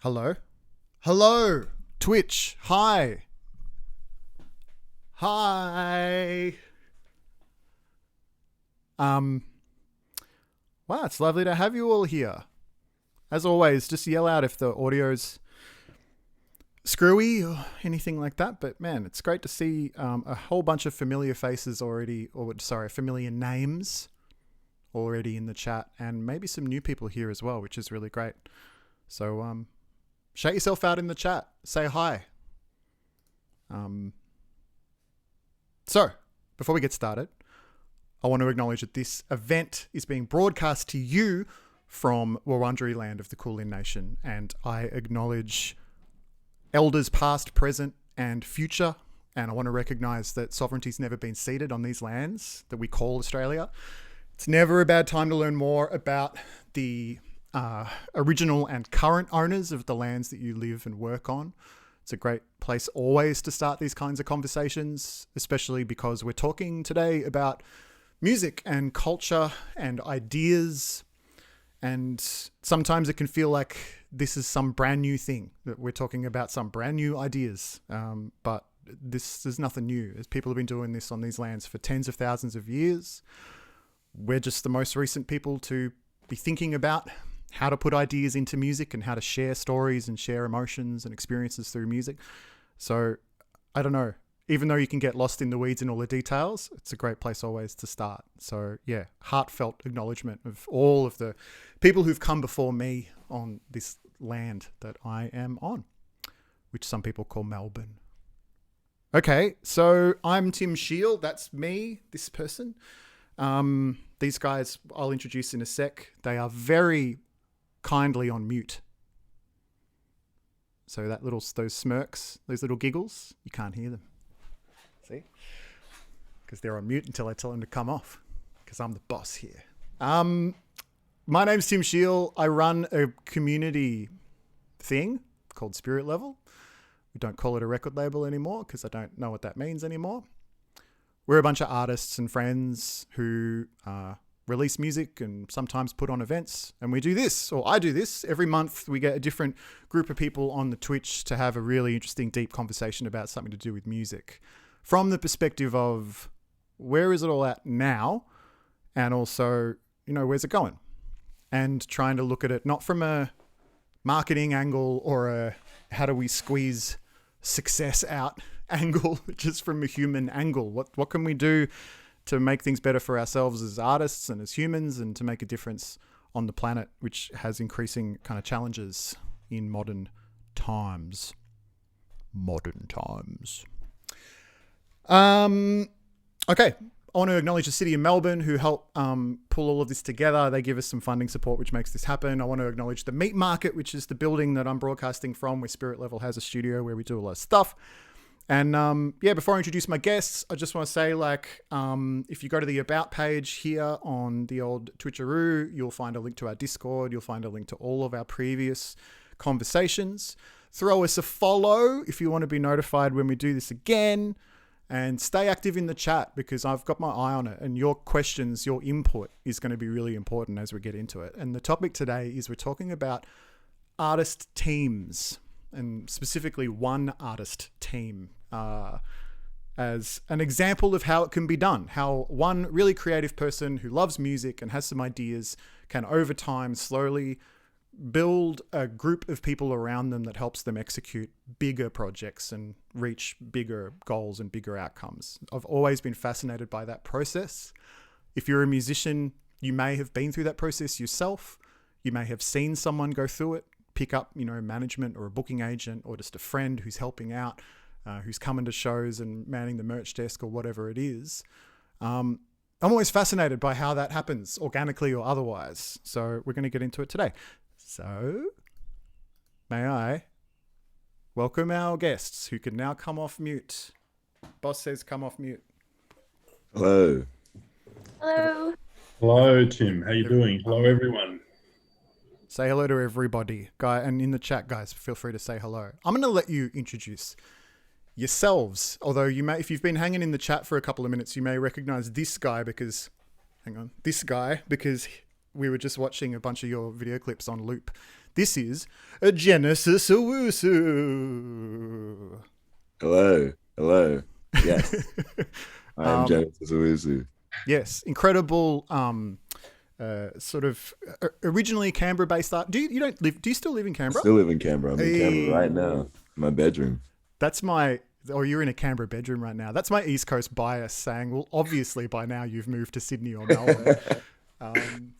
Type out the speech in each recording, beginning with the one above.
Hello? Hello! Twitch, hi! Hi! Wow, it's lovely to have you all here. As always, just yell out if the audio's screwy or anything like that. But man, it's great to see a whole bunch of familiar faces already, familiar names already in the chat, and maybe some new people here as well, which is really great. So, shout yourself out in the chat. Say hi. So, before we get started, I want to acknowledge that this event is being broadcast to you from Wurundjeri land of the Kulin Nation, and I acknowledge elders past, present, and future, and I want to recognise that sovereignty's never been ceded on these lands that we call Australia. It's never a bad time to learn more about the original and current owners of the lands that you live and work on. It's a great place always to start these kinds of conversations, especially because we're talking today about music and culture and ideas. And sometimes it can feel like this is some brand new thing, that we're talking about some brand new ideas. But this is nothing new, as people have been doing this on these lands for tens of thousands of years. We're just the most recent people to be thinking about how to put ideas into music and how to share stories and share emotions and experiences through music. So I don't know, even though you can get lost in the weeds and all the details, it's a great place always to start. So yeah, heartfelt acknowledgement of all of the people who've come before me on this land that I am on, which some people call Melbourne. Okay, so I'm Tim Shield. That's me, this person. These guys I'll introduce in a sec. They are very kindly on mute. So those smirks, those little giggles, you can't hear them. See? Because they're on mute until I tell them to come off. Because I'm the boss here. My name's Tim Shield. I run a community thing called Spirit Level. We don't call it a record label anymore because I don't know what that means anymore. We're a bunch of artists and friends who release music and sometimes put on events. And we do this, or I do this, every month we get a different group of people on the Twitch to have a really interesting, deep conversation about something to do with music. From the perspective of where is it all at now? And also, where's it going? And trying to look at it not from a marketing angle or a how do we squeeze success out angle, just from a human angle. What can we do to make things better for ourselves as artists and as humans, and to make a difference on the planet, which has increasing kind of challenges in modern times. Okay. I want to acknowledge the city of Melbourne who helped pull all of this together. They give us some funding support, which makes this happen. I want to acknowledge the Meat Market, which is the building that I'm broadcasting from, where Spirit Level has a studio where we do a lot of stuff. And before I introduce my guests, I just want to say, if you go to the About page here on the old Twitcheroo, you'll find a link to our Discord. You'll find a link to all of our previous conversations. Throw us a follow if you want to be notified when we do this again. And stay active in the chat, because I've got my eye on it, and your questions, your input is going to be really important as we get into it. And the topic today is we're talking about artist teams, and specifically one artist team as an example of how it can be done, how one really creative person who loves music and has some ideas can over time slowly build a group of people around them that helps them execute bigger projects and reach bigger goals and bigger outcomes. I've always been fascinated by that process. If you're a musician, you may have been through that process yourself. You may have seen someone go through it, pick up, management or a booking agent or just a friend who's helping out, who's coming to shows and manning the merch desk or whatever it is. I'm always fascinated by how that happens, organically or otherwise. So we're going to get into it today. So, may I welcome our guests who can now come off mute. Boss says come off mute. Hello. Hello. Hello, Tim. How you doing? Hello, everyone. Say hello to everybody. And in the chat, guys, feel free to say hello. I'm going to let you introduce yourselves. Although if you've been hanging in the chat for a couple of minutes, you may recognize this guy because we were just watching a bunch of your video clips on loop This is a Genesis Owusu. Hello. Yes, I am Genesis Owusu. Yes, incredible. Sort of originally Canberra-based art. Do you still live in I Canberra? still live in Canberra. I'm in Canberra right now, in my bedroom. That's my. Or you're in a Canberra bedroom right now. That's my East Coast bias saying, well, obviously by now you've moved to Sydney or Melbourne.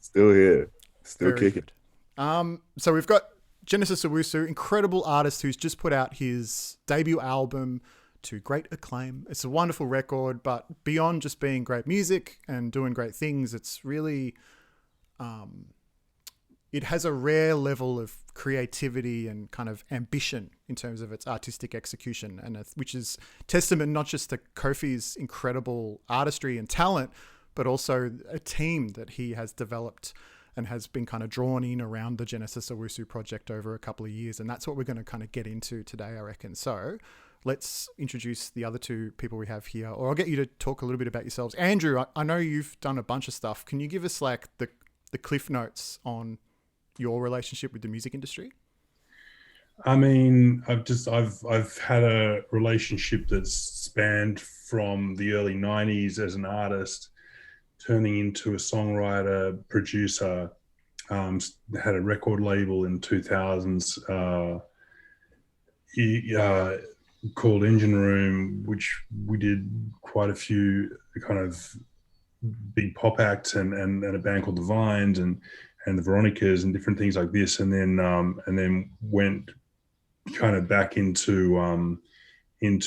Still here, still Very kicking. good. So we've got Genesis Owusu, incredible artist who's just put out his debut album to great acclaim. It's a wonderful record, but beyond just being great music and doing great things, it's really, it has a rare level of creativity and kind of ambition in terms of its artistic execution, and which is testament not just to Kofi's incredible artistry and talent, but also a team that he has developed and has been kind of drawn in around the Genesis Owusu project over a couple of years. And that's what we're going to kind of get into today, I reckon. So let's introduce the other two people we have here, or I'll get you to talk a little bit about yourselves. Andrew, I know you've done a bunch of stuff. Can you give us like the cliff notes on your relationship with the music industry? I mean, I've had a relationship that's spanned from the early 90s as an artist, turning into a songwriter, producer, had a record label in 2000s called Engine Room, which we did quite a few kind of big pop acts and a band called The Vines and the Veronicas and different things like this, and then went kind of back into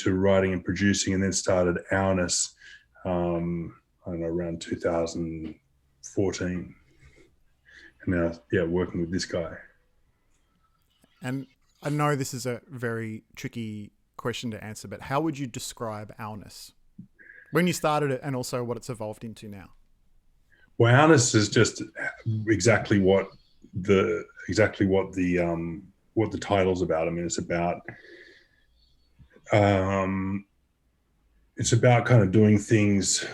writing and producing, and then started Ourness, I don't know, around 2014, and now working with this guy. And I know this is a very tricky question to answer, but how would you describe Ourness when you started it, and also what it's evolved into now? Well, Ourness is just exactly what the title's about. I mean, it's about kind of doing things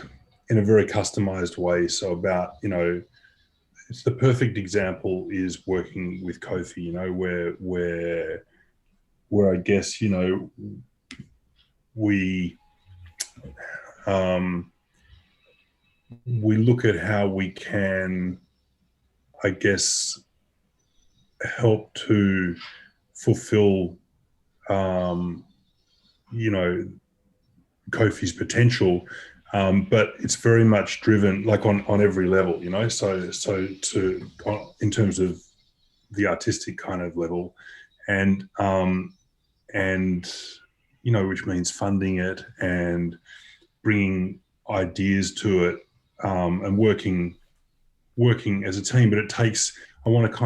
in a very customized way. So about, it's the perfect example is working with Kofi, where I guess, we look at how we can, I guess, help to fulfill, Kofi's potential, but it's very much driven like on every level, So in terms of the artistic kind of level, and which means funding it and bringing ideas to it, and working as a team. But it takes, I want to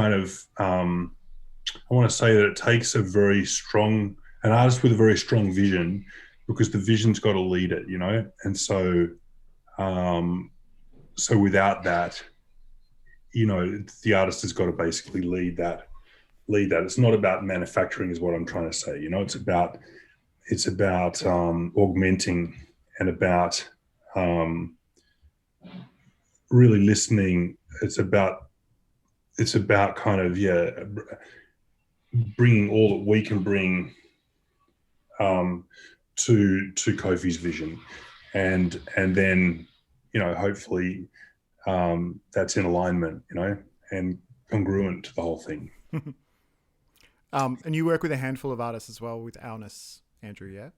say that it takes an artist with a very strong vision, because the vision's got to lead it, and so without that, the artist has got to basically lead that. It's not about manufacturing is what I'm trying to say. It's about augmenting, and about really listening. It's about kind of bringing all that we can bring to Kofi's vision, and then hopefully that's in alignment, and congruent to the whole thing. And you work with a handful of artists as well with Ourness, Andrew, yeah?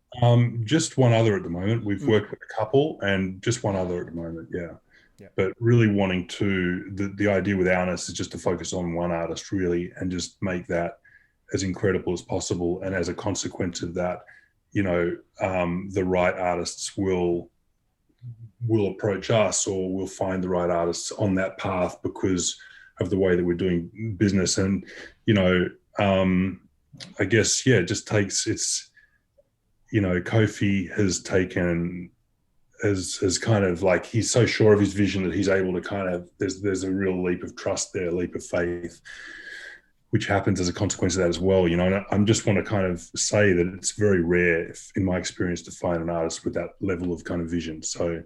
Just one other at the moment. We've worked with a couple, and just one other at the moment, yeah. But really wanting to, the idea with Ourness is just to focus on one artist really, and just make that as incredible as possible. And as a consequence of that, the right artists will approach us, or we'll find the right artists on that path because of the way that we're doing business. And, I guess, it just takes, Kofi has taken, has kind of like, he's so sure of his vision that he's able to kind of, there's a real leap of trust there, a leap of faith, which happens as a consequence of that as well, And I just want to kind of say that it's very rare, in my experience, to find an artist with that level of kind of vision. So,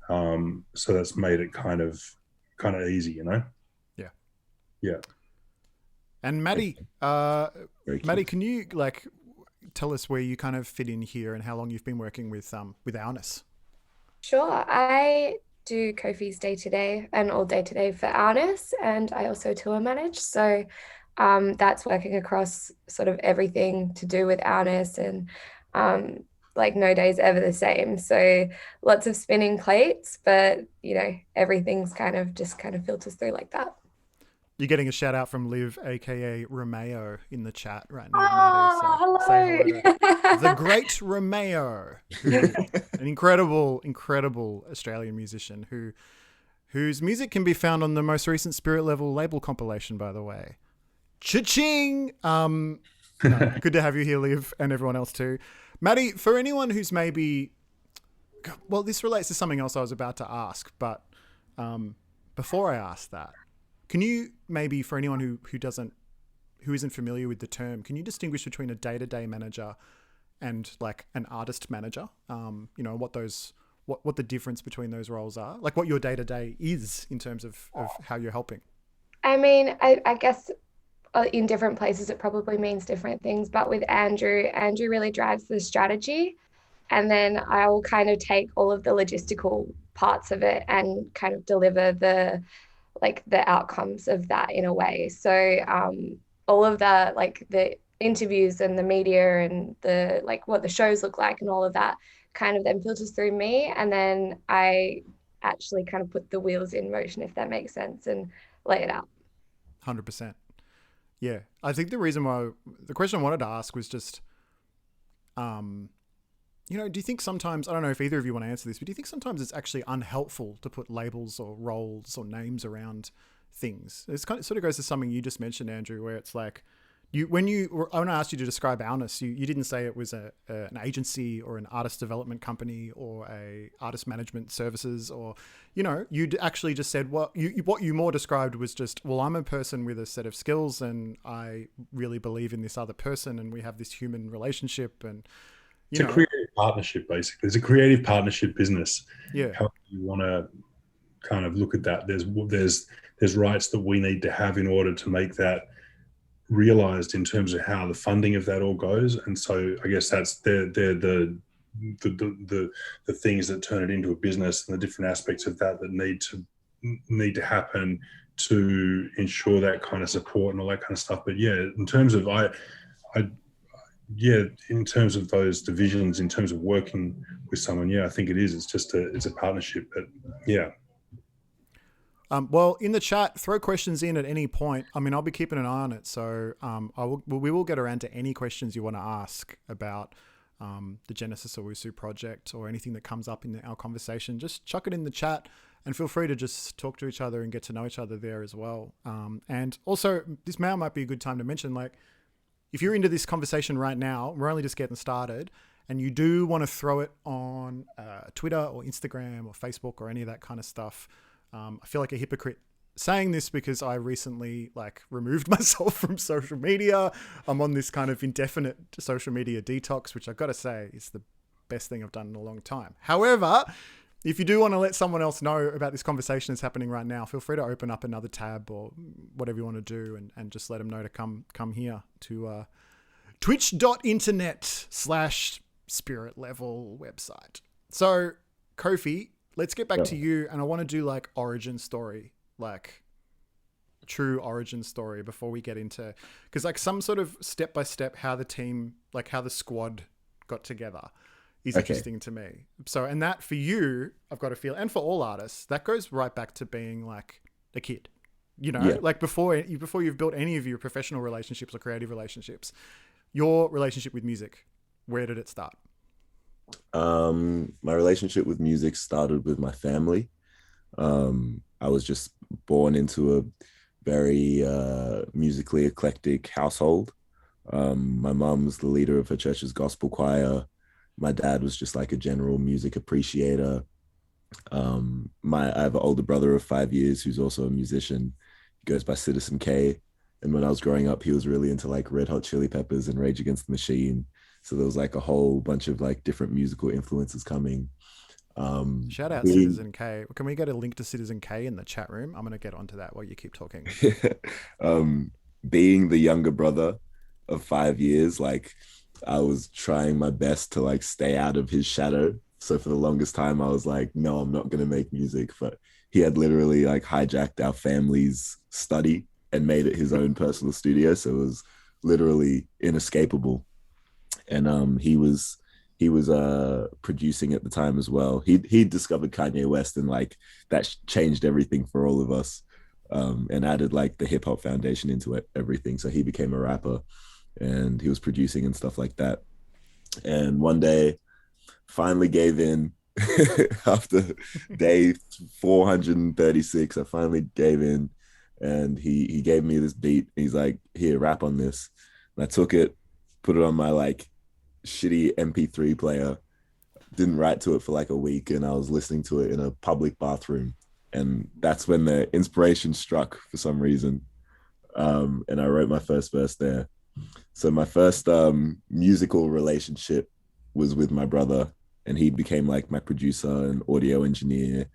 so that's made it kind of easy, Yeah. Yeah. And Maddie, Very Maddie, cute. can you like tell us where you kind of fit in here and how long you've been working with Ourness? Sure. I do Kofi's day to day and all day to day for Ourness, and I also tour manage. So that's working across sort of everything to do with Ourness and like no day's ever the same. So lots of spinning plates, but everything's kind of filters through like that. You're getting a shout out from Liv, aka Romeo, in the chat right now, Maddie. So Oh, say hello to the hello. great Romeo, who an incredible Australian musician whose music can be found on the most recent Spirit Level label compilation, by the way. Cha-ching! No, good to have you here, Liv, and everyone else too. Maddie, for anyone who's maybe, well, this relates to something else I was about to ask, but before I ask that, can you maybe, for anyone who isn't familiar with the term, can you distinguish between a day-to-day manager and like an artist manager? What the difference between those roles are, like what your day-to-day is in terms of how you're helping. I mean, I guess in different places it probably means different things, but with Andrew really drives the strategy, and then I will kind of take all of the logistical parts of it and kind of deliver the outcomes of that in a way. So all of that, like the interviews and the media and the like what the shows look like and all of that kind of then filters through me, and then I actually kind of put the wheels in motion, if that makes sense, and lay it out. 100%. Yeah, I think the question I wanted to ask was just, do you think sometimes, I don't know if either of you want to answer this, but do you think sometimes it's actually unhelpful to put labels or roles or names around things? It sort of goes to something you just mentioned, Andrew, where it's like, when I asked you to describe Ourness, you didn't say it was an agency or an artist development company or a artist management services, or, you'd actually just said what you more described was just, well, I'm a person with a set of skills and I really believe in this other person and we have this human relationship, and it's a creative partnership, basically. It's a creative partnership business. Yeah. How you want to kind of look at that? There's rights that we need to have in order to make that realized in terms of how the funding of that all goes. And so I guess that's they're the things that turn it into a business, and the different aspects of that need to happen to ensure that kind of support and all that kind of stuff. But yeah, in terms of in terms of those divisions, in terms of working with someone, I think it is. It's just it's a partnership. But yeah. Well, in the chat, throw questions in at any point. I mean, I'll be keeping an eye on it. So we will get around to any questions you want to ask about the Genesis Owusu project or anything that comes up in our conversation. Just chuck it in the chat and feel free to just talk to each other and get to know each other there as well. And also, this might be a good time to mention, like, if you're into this conversation right now, we're only just getting started, and you do want to throw it on Twitter or Instagram or Facebook or any of that kind of stuff, I feel like a hypocrite saying this because I recently removed myself from social media. I'm on this kind of indefinite social media detox, which I've got to say is the best thing I've done in a long time. However, if you do want to let someone else know about this conversation that's happening right now, feel free to open up another tab or whatever you want to do and just let them know to come here to twitch.internet/spirit level website. So, Kofi, let's get back to you, and I want to do origin story, true origin story before we get into, because some sort of step-by-step how the team, how the squad got together is interesting to me. So, and that for you, I've got to feel, and for all artists, that goes right back to being a kid, before you've built any of your professional relationships or creative relationships, your relationship with music, where did it start? My relationship with music started with my family. I was just born into a very musically eclectic household. My mum was the leader of her church's gospel choir. My dad was just a general music appreciator. I have an older brother of 5 years who's also a musician. He goes by Citizen K. And when I was growing up, he was really into Red Hot Chili Peppers and Rage Against the Machine. So there was a whole bunch of different musical influences coming. Shout out Citizen K. Can we get a link to Citizen K in the chat room? I'm going to get onto that while you keep talking. being the younger brother of 5 years, like I was trying my best to like stay out of his shadow. So for the longest time, I was like, no, I'm not gonna make music. But he had literally like hijacked our family's study and made it his own personal studio. So it was literally inescapable. And he was producing at the time as well. He discovered Kanye West, and like that changed everything for all of us. And added like the hip hop foundation into it, everything. So he became a rapper, and he was producing and stuff like that. And one day, finally gave in after day 436. I finally gave in, and he gave me this beat. He's like, "Here, rap on this." And I took it, put it on my like shitty MP3 player. Didn't write to it for like a week, and I was listening to it in a public bathroom, and that's when the inspiration struck for some reason. And I wrote my first verse there. So my first musical relationship was with my brother, and he became like my producer and audio engineer,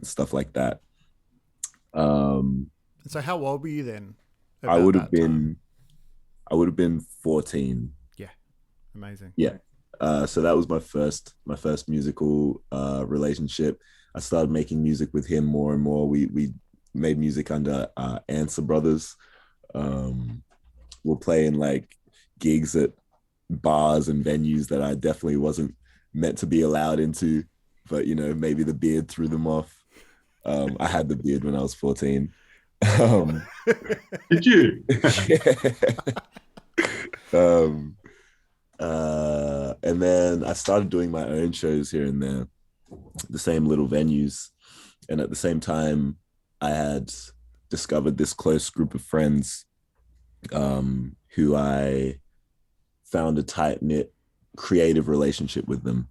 stuff like that. So how old were you then? I would have been, I would have been 14. Yeah, amazing. Yeah. So that was my first musical relationship. I started making music with him more and more. We made music under Answer Brothers. We're playing like gigs at bars and venues that I definitely wasn't meant to be allowed into, but you know, maybe the beard threw them off. I had the beard when I was 14. Did you? And then I started doing my own shows here and there, the same little venues. And at the same time, I had discovered this close group of friends who I found a tight-knit creative relationship with them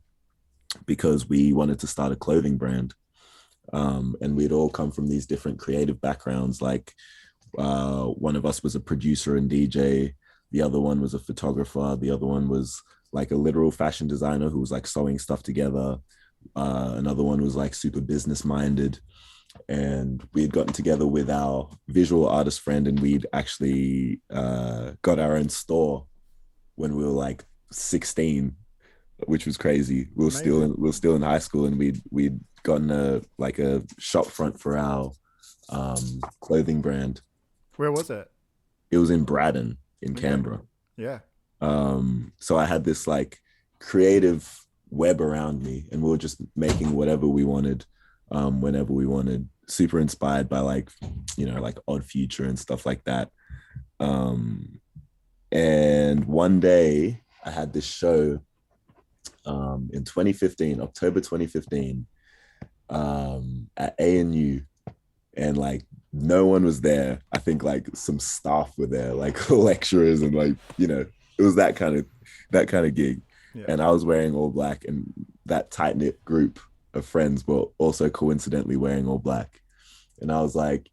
because we wanted to start a clothing brand. And we'd all come from these different creative backgrounds. Like one of us was a producer and DJ. The other one was a photographer. The other one was like a literal fashion designer who was like sewing stuff together. Another one was like super business minded. And we had gotten together with our visual artist friend, and we'd actually got our own store when we were like 16, which was crazy. We were still in high school, and we'd gotten a shop front for our clothing brand. Where was it? It was in Braddon in Canberra. Yeah. So I had this like creative web around me, and we were just making whatever we wanted, whenever we wanted, super inspired by like, you know, like Odd Future and stuff like that. And one day I had this show in 2015, October 2015, at ANU, and like no one was there. I think like some staff were there, like lecturers, and like, you know, it was that kind of gig. Yeah. And I was wearing all black, and that tight-knit group of friends were also coincidentally wearing all black. And I was like,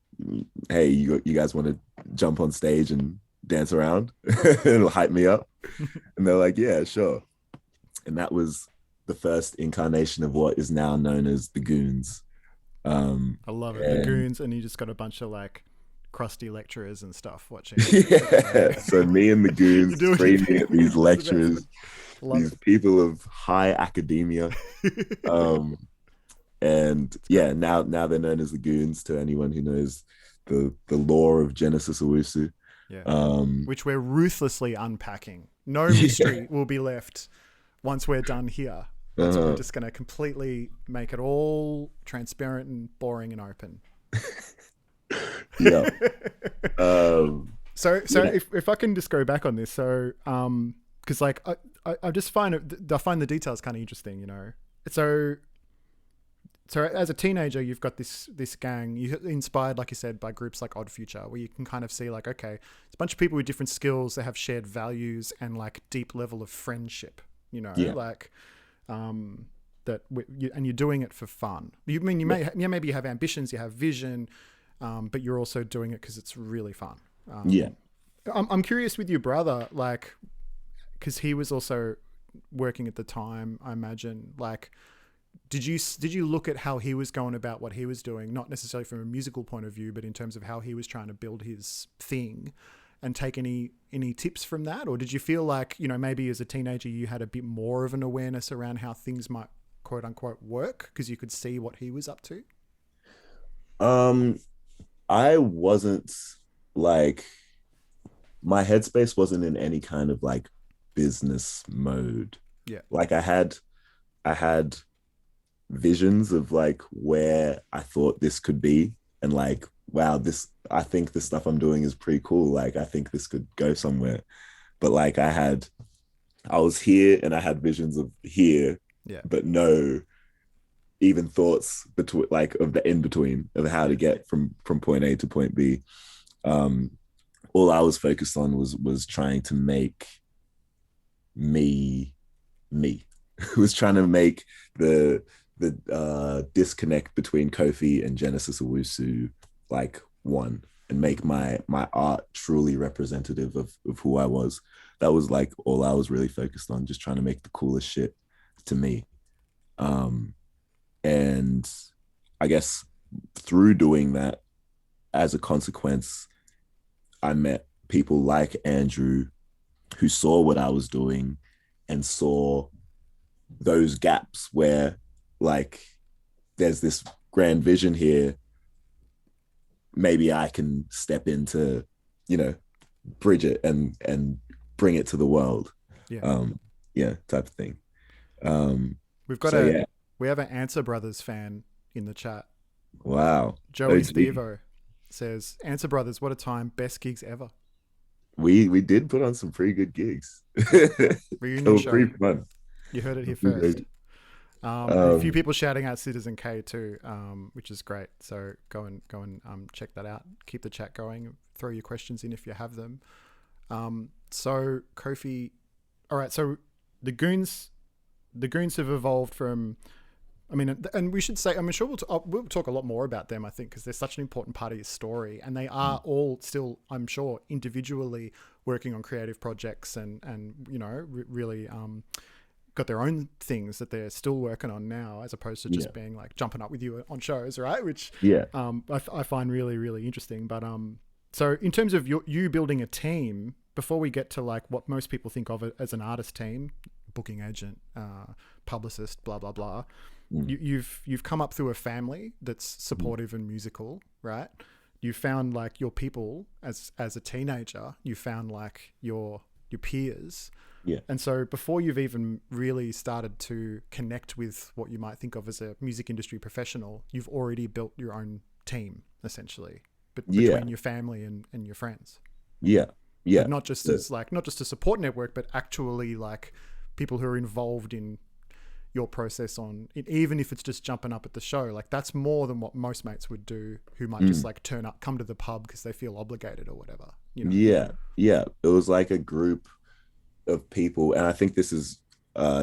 hey, you guys want to jump on stage and dance around and hype me up? And they're like, yeah, sure. And that was the first incarnation of what is now known as the Goons. I love it. The Goons, and you just got a bunch of like crusty lecturers and stuff watching. Yeah. So me and the Goons screaming at these lecturers, these people of high academia. And yeah, now they're known as the Goons to anyone who knows the lore of Genesis Owusu. Yeah. Which we're ruthlessly unpacking. No mystery will be left once we're done here. We're just going to completely make it all transparent and boring and open. Yeah. So if I can just go back on this, so because like I just find the details kind of interesting, you know. So as a teenager, you've got this gang. You're inspired, like you said, by groups like Odd Future, where you can kind of see like, okay, it's a bunch of people with different skills. They have shared values and like deep level of friendship, you know, like and you're doing it for fun. Maybe you have ambitions, you have vision, but you're also doing it because it's really fun. I'm curious with your brother, like, because he was also working at the time, I imagine, like, did you look at how he was going about what he was doing, not necessarily from a musical point of view, but in terms of how he was trying to build his thing, and take any tips from that? Or did you feel like, you know, maybe as a teenager you had a bit more of an awareness around how things might quote unquote work because you could see what he was up to? I wasn't like, my headspace wasn't in any kind of like business mode. Yeah. Like I had visions of like where I thought this could be, and like, wow, I think the stuff I'm doing is pretty cool. Like I think this could go somewhere. But like I was here and I had visions of here, yeah, but no even thoughts between, like, of the in between of how to get from point A to point B. All I was focused on was trying to make me was trying to make the disconnect between Kofi and Genesis Owusu like one, and make my art truly representative of who I was. That was like all I was really focused on, just trying to make the coolest shit to me. And I guess through doing that, as a consequence, I met people like Andrew who saw what I was doing and saw those gaps where, like, there's this grand vision here. Maybe I can step into, you know, bridge it and bring it to the world. Yeah. Type of thing. We've got we have an Answer Brothers fan in the chat. Wow. Joey Stevo says, Answer Brothers, what a time, best gigs ever. We did put on some pretty good gigs. Reunion show. Pretty fun. You heard it here first. A few people shouting out Citizen K too, which is great. So go and check that out. Keep the chat going. Throw your questions in if you have them. So Kofi, all right. So the goons have evolved from. I mean, and we should say, I'm sure we'll talk a lot more about them, I think, because they're such an important part of your story, and they are all still, I'm sure, individually working on creative projects and you know, really got their own things that they're still working on now, as opposed to just being like jumping up with you on shows, right? Which I find really, really interesting. But so in terms of you building a team, before we get to like what most people think of as an artist team, booking agent, publicist, blah, blah, blah. You've come up through a family that's supportive and musical, right? You found like your people as a teenager. You found like your peers, And so before you've even really started to connect with what you might think of as a music industry professional, you've already built your own team essentially, between your family and your friends. But not just as like not just a support network, but actually like people who are involved in your process on it, even if it's just jumping up at the show. Like that's more than what most mates would do, who might just like turn up, come to the pub because they feel obligated or whatever, you know? It was like a group of people, and I think this is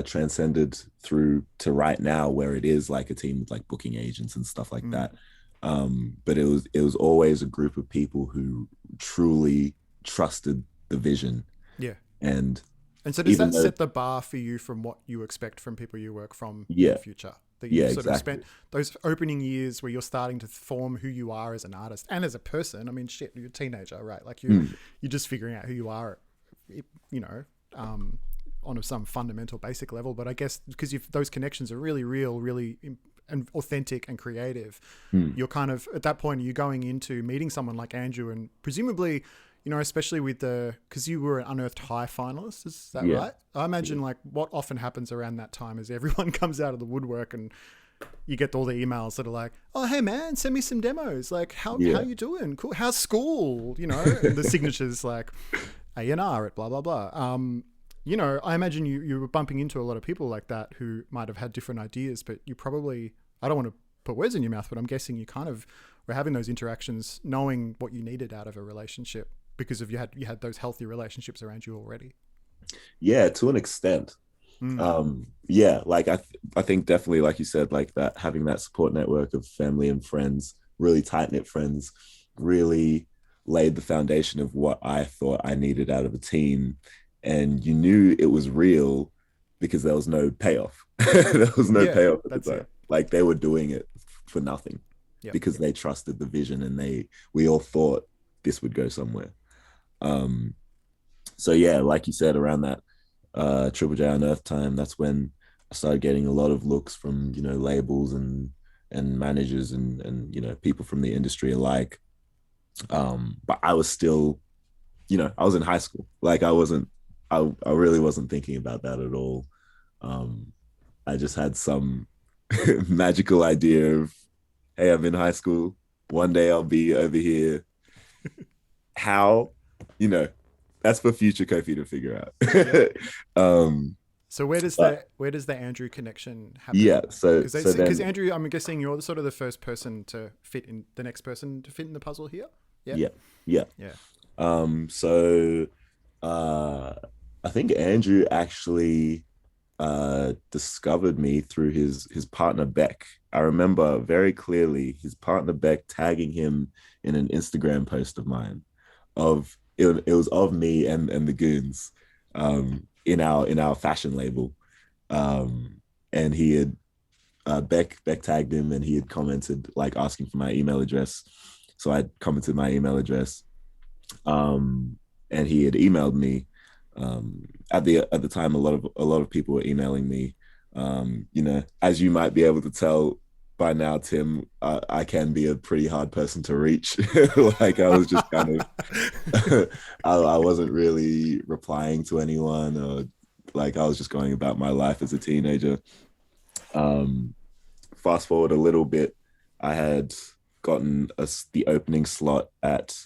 transcended through to right now, where it is like a team with like booking agents and stuff like that. But it was always a group of people who truly trusted the vision. And so does that set the bar for you from what you expect from people you work from in the future? That you've sort of spent those opening years where you're starting to form who you are as an artist and as a person. I mean, shit, you're a teenager, right? Like you're just figuring out who you are, you know, on some fundamental basic level. But I guess because those connections are really real, really and authentic and creative, you're kind of at that point, you're going into meeting someone like Andrew, and presumably, you know, especially with because you were an Unearthed High finalist, is that right? I imagine like what often happens around that time is everyone comes out of the woodwork and you get all the emails that are like, oh, hey man, send me some demos. Like, how you doing? Cool. How's school? You know, and the signatures like A&R at blah, blah, blah. You know, I imagine you were bumping into a lot of people like that who might have had different ideas, but you probably, I don't want to put words in your mouth, but I'm guessing you kind of were having those interactions knowing what you needed out of a relationship, because of you had those healthy relationships around you already. Yeah, to an extent. Like I think definitely, like you said, like that, having that support network of family and friends, really tight-knit friends, really laid the foundation of what I thought I needed out of a team. And you knew it was real because there was no payoff. There was no payoff at the time. It. Like they were doing it for nothing because they trusted the vision, and we all thought this would go somewhere. So yeah, like you said, around that Triple J Unearthed time, that's when I started getting a lot of looks from, you know, labels and managers and you know, people from the industry alike. But I was still, you know, I was in high school. Like I really wasn't thinking about that at all. I just had some magical idea of, hey, I'm in high school. One day I'll be over here. How, you know, that's for future Kofi to figure out. So where does the Andrew connection happen? Yeah, so because Andrew, I'm guessing you're sort of the first person to fit in, the next person to fit in the puzzle here. Yeah. So I think Andrew actually discovered me through his partner Beck. I remember very clearly his partner Beck tagging him in an Instagram post of mine. It was of me and the goons in our fashion label, and he had Beck tagged him, and he had commented like asking for my email address. So I commented my email address, and he had emailed me. At the time, a lot of people were emailing me. You know, as you might be able to tell by now, Tim, I can be a pretty hard person to reach. Like I was just kind of, I wasn't really replying to anyone, or like I was just going about my life as a teenager. Fast forward a little bit, I had gotten the opening slot at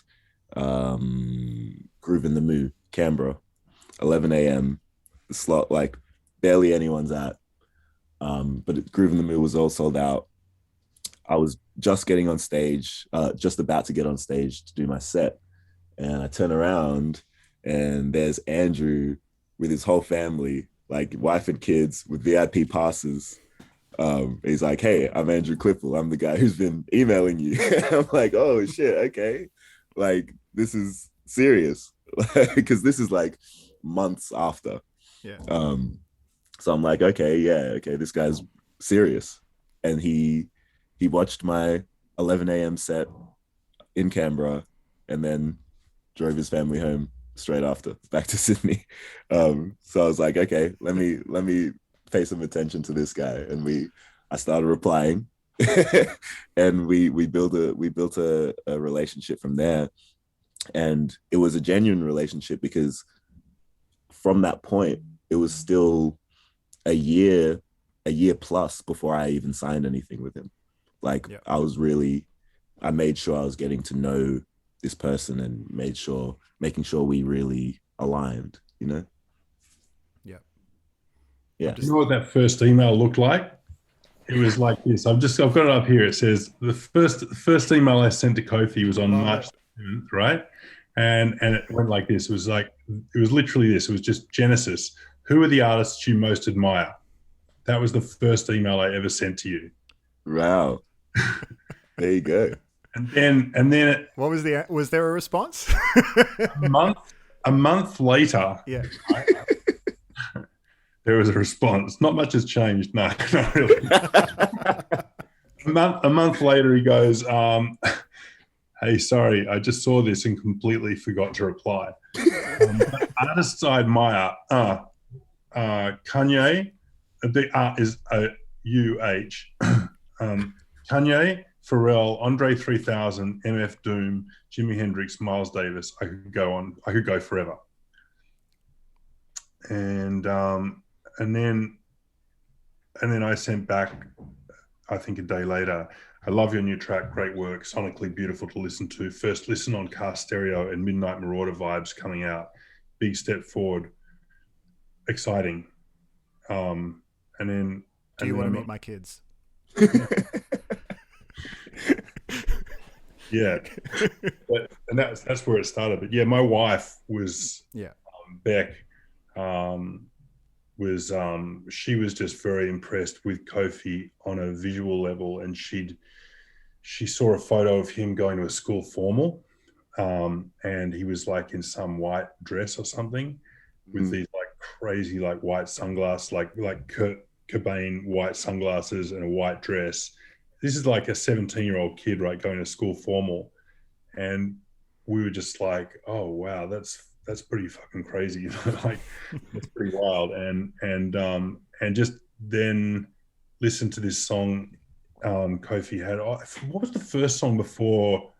Groove in the Moo, Canberra, 11 a.m. The slot, like barely anyone's at. But Groove in the Moo was all sold out. I was just getting on stage, just about to get on stage to do my set. And I turn around and there's Andrew with his whole family, like wife and kids with VIP passes. He's like, hey, I'm Andrew Clipple. I'm the guy who's been emailing you. I'm like, oh shit, okay. Like this is serious. Because this is like months after. Yeah. So I'm like, okay, this guy's serious. And he watched my 11 a.m. set in Canberra and then drove his family home straight after back to Sydney. So I was like, okay, let me pay some attention to this guy. And I started replying and we built a relationship from there. And it was a genuine relationship because from that point, it was still a year plus before I even signed anything with him. Like I made sure I was getting to know this person and making sure we really aligned, you know? Yeah. You know what that first email looked like? It was like this. I've got it up here. It says the first email I sent to Kofi was on March 7th, right? And it went like this. It was literally this. It was just Genesis. Who are the artists you most admire? That was the first email I ever sent to you. Wow. There you go. And then what was was there a response? a month later, there was a response. Not much has changed. No, not really. A month later, he goes, hey, sorry, I just saw this and completely forgot to reply. Artists I admire Kanye, the art is UH. Kanye, Pharrell, Andre 3000, MF Doom, Jimi Hendrix, Miles Davis. I could go forever. And then I sent back, I think a day later, I love your new track, great work, sonically beautiful to listen to. First listen on car stereo and Midnight Marauder vibes coming out. Big step forward, exciting. And then do you want to meet my kids? Yeah, and that's where it started. But yeah, my wife was Beck. She was just very impressed with Kofi on a visual level, and she saw a photo of him going to a school formal, and he was like in some white dress or something with these like crazy like white sunglasses, like Kurt Cobain white sunglasses and a white dress. This is like a 17-year-old kid, right, going to school formal, and we were just like, oh wow, that's pretty fucking crazy, you know, like it's pretty wild. And just then listen to this song Kofi had. Oh, what was the first song before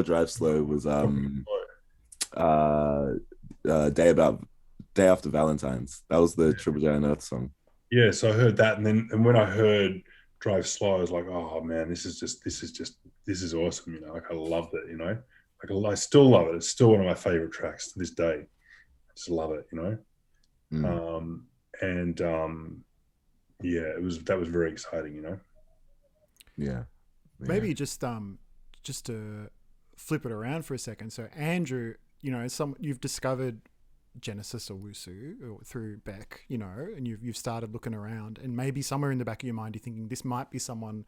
Drive Slow was Day After Valentine's. That was the Triple J Unearthed song. Yeah, so I heard that, and when I heard Drive Slow, I was like, oh man, this is awesome, you know. Like I loved it, you know. Like I still love it. It's still one of my favorite tracks to this day. I just love it, you know. Yeah, that was very exciting, you know. Yeah. Maybe just to flip it around for a second. So Andrew, you know, you've discovered Genesis Owusu through Beck, you know, and you've started looking around, and maybe somewhere in the back of your mind you're thinking this might be someone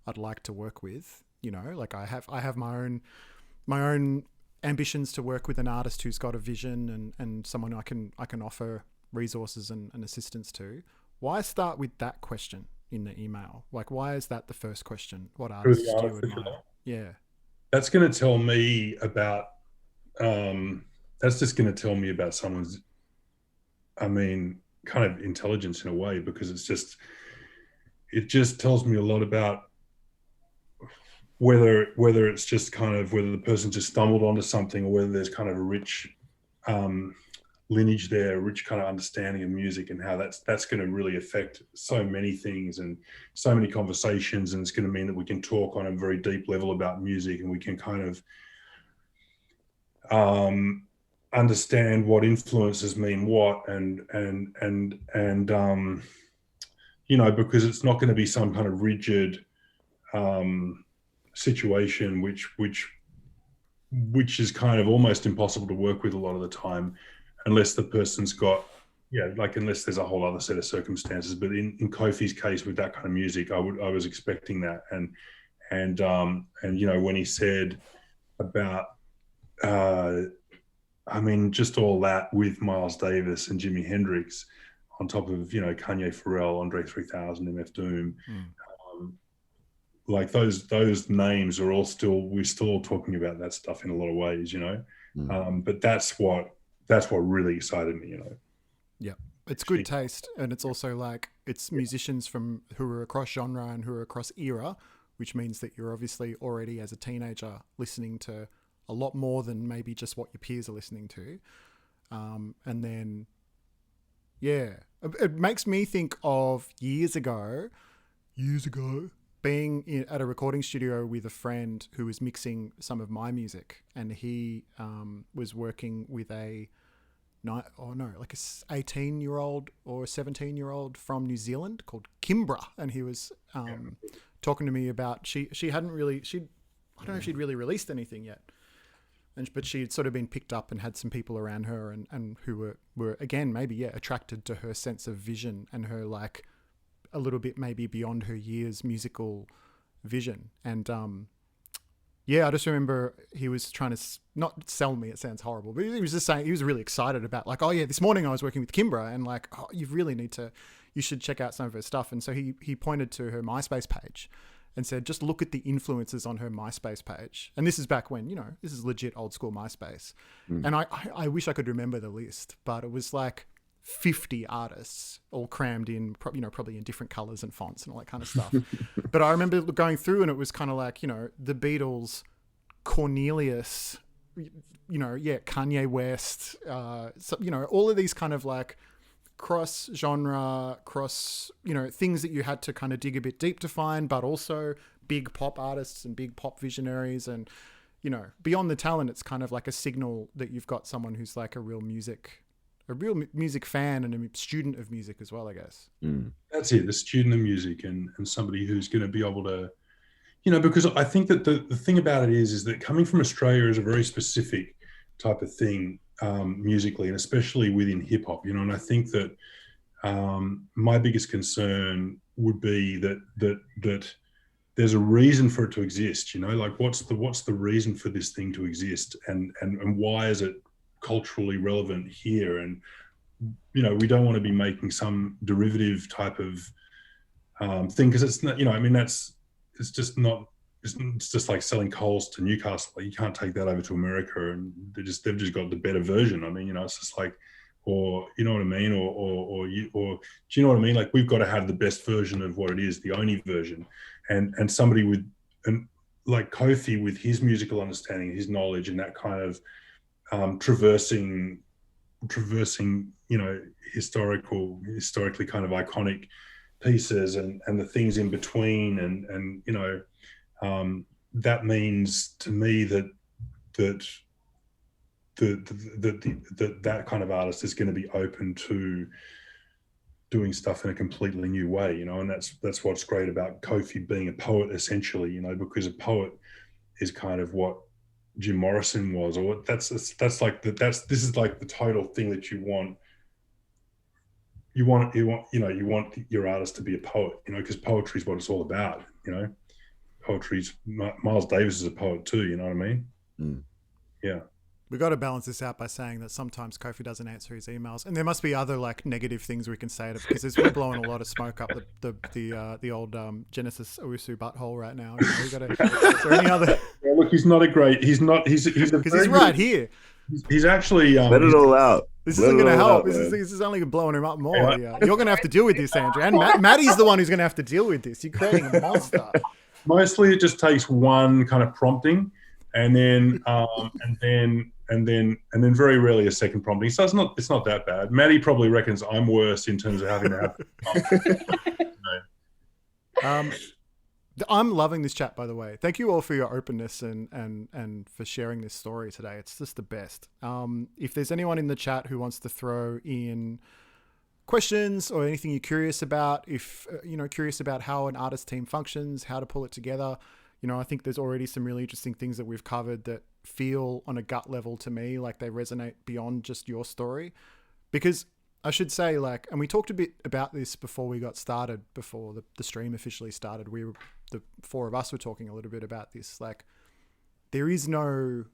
I'd like to work with, you know. Like I have my own ambitions to work with an artist who's got a vision and someone I can offer resources and assistance to. Why start with that question in the email? Like, why is that the first question? What artists do you admire? Yeah. That's going to tell me about, that's just going to tell me about someone's, I mean, kind of intelligence in a way, because it just tells me a lot about whether it's just kind of, whether the person just stumbled onto something, or whether there's kind of a rich lineage there, a rich kind of understanding of music, and how that's going to really affect so many things and so many conversations. And it's going to mean that we can talk on a very deep level about music, and we can kind of understand what influences mean what, and you know, because it's not going to be some kind of rigid situation which is kind of almost impossible to work with a lot of the time, unless the person's got, unless there's a whole other set of circumstances. But in Kofi's case, with that kind of music, I was expecting that. And you know, when he said about I mean, just all that with Miles Davis and Jimi Hendrix on top of, you know, Kanye, Pharrell, Andre 3000, MF Doom, like those names are all we're still talking about that stuff in a lot of ways, you know. But that's what really excited me, you know. Yeah, it's good taste, and it's also like it's musicians who are across genre and who are across era, which means that you're obviously already as a teenager listening to a lot more than maybe just what your peers are listening to. And then, yeah, it makes me think of years ago, being at a recording studio with a friend who was mixing some of my music, and he was working with like a 18-year-old or 17-year-old from New Zealand called Kimbra, and he was talking to me about I don't know if she'd really released anything yet, but she had sort of been picked up and had some people around her and who were again maybe attracted to her sense of vision and her like a little bit maybe beyond her years musical vision. And I just remember he was trying to not sell me, it sounds horrible, but he was just saying he was really excited about like, oh yeah, this morning I was working with Kimbra, and like, oh, you should check out some of her stuff. And so he pointed to her MySpace page and said, just look at the influences on her MySpace page. And this is back when, you know, this is legit old school MySpace. And I wish I could remember the list, but it was like 50 artists all crammed in, you know, probably in different colors and fonts and all that kind of stuff. But I remember going through and it was kind of like, you know, the Beatles, Cornelius, you know, Kanye West, so, you know, all of these kind of like cross genre, you know, things that you had to kind of dig a bit deep to find, but also big pop artists and big pop visionaries. And, you know, beyond the talent, it's kind of like a signal that you've got someone who's like a real music fan and a student of music as well, I guess. That's it, the student of music, and somebody who's going to be able to, you know, because I think that the thing about it is that coming from Australia is a very specific type of thing, musically, and especially within hip hop, you know. And I think that my biggest concern would be that there's a reason for it to exist, you know, like what's the reason for this thing to exist, and why is it culturally relevant here. And, you know, we don't want to be making some derivative type of thing, because it's not, you know, I mean, it's just not, it's just like selling coals to Newcastle. Like, you can't take that over to America, and they've just got the better version. I mean, you know, it's just like, or you know what I mean, or do you know what I mean? Like, we've got to have the best version of what it is, the only version, and somebody with, and like Kofi with his musical understanding, his knowledge, and that kind of traversing, you know, historically kind of iconic pieces, and the things in between, and you know, that means to me that that kind of artist is going to be open to doing stuff in a completely new way, you know. And that's what's great about Kofi being a poet, essentially, you know, because a poet is kind of what Jim Morrison was, or what this is like the total thing that you want your artist to be a poet, you know, because poetry is what it's all about, you know. Poetry's, Miles Davis is a poet too, you know what I mean? Yeah. We got to balance this out by saying that sometimes Kofi doesn't answer his emails, and there must be other like negative things we can say to, because we're blowing a lot of smoke up the old Genesis Owusu butthole right now. You know, we got to. Is there any other? Yeah, look, he's not a great. He's because he's right here. He's actually let it all out. This isn't going to help. This is only blowing him up more. Yeah. You're going to have to deal with this, Andrew, and Maddie's the one who's going to have to deal with this. You're creating a monster. Mostly, it just takes one kind of prompting, and then very rarely a second prompting. So it's not that bad. Maddie probably reckons I'm worse in terms of having to have. I'm loving this chat, by the way. Thank you all for your openness and for sharing this story today. It's just the best. If there's anyone in the chat who wants to throw in questions or anything you're curious about, if curious about how an artist team functions, how to pull it together, you know, I think there's already some really interesting things that we've covered that feel on a gut level to me like they resonate beyond just your story. Because I should say, like, and we talked a bit about this before we got started, before the stream officially started, the four of us were talking a little bit about this. Like, there is no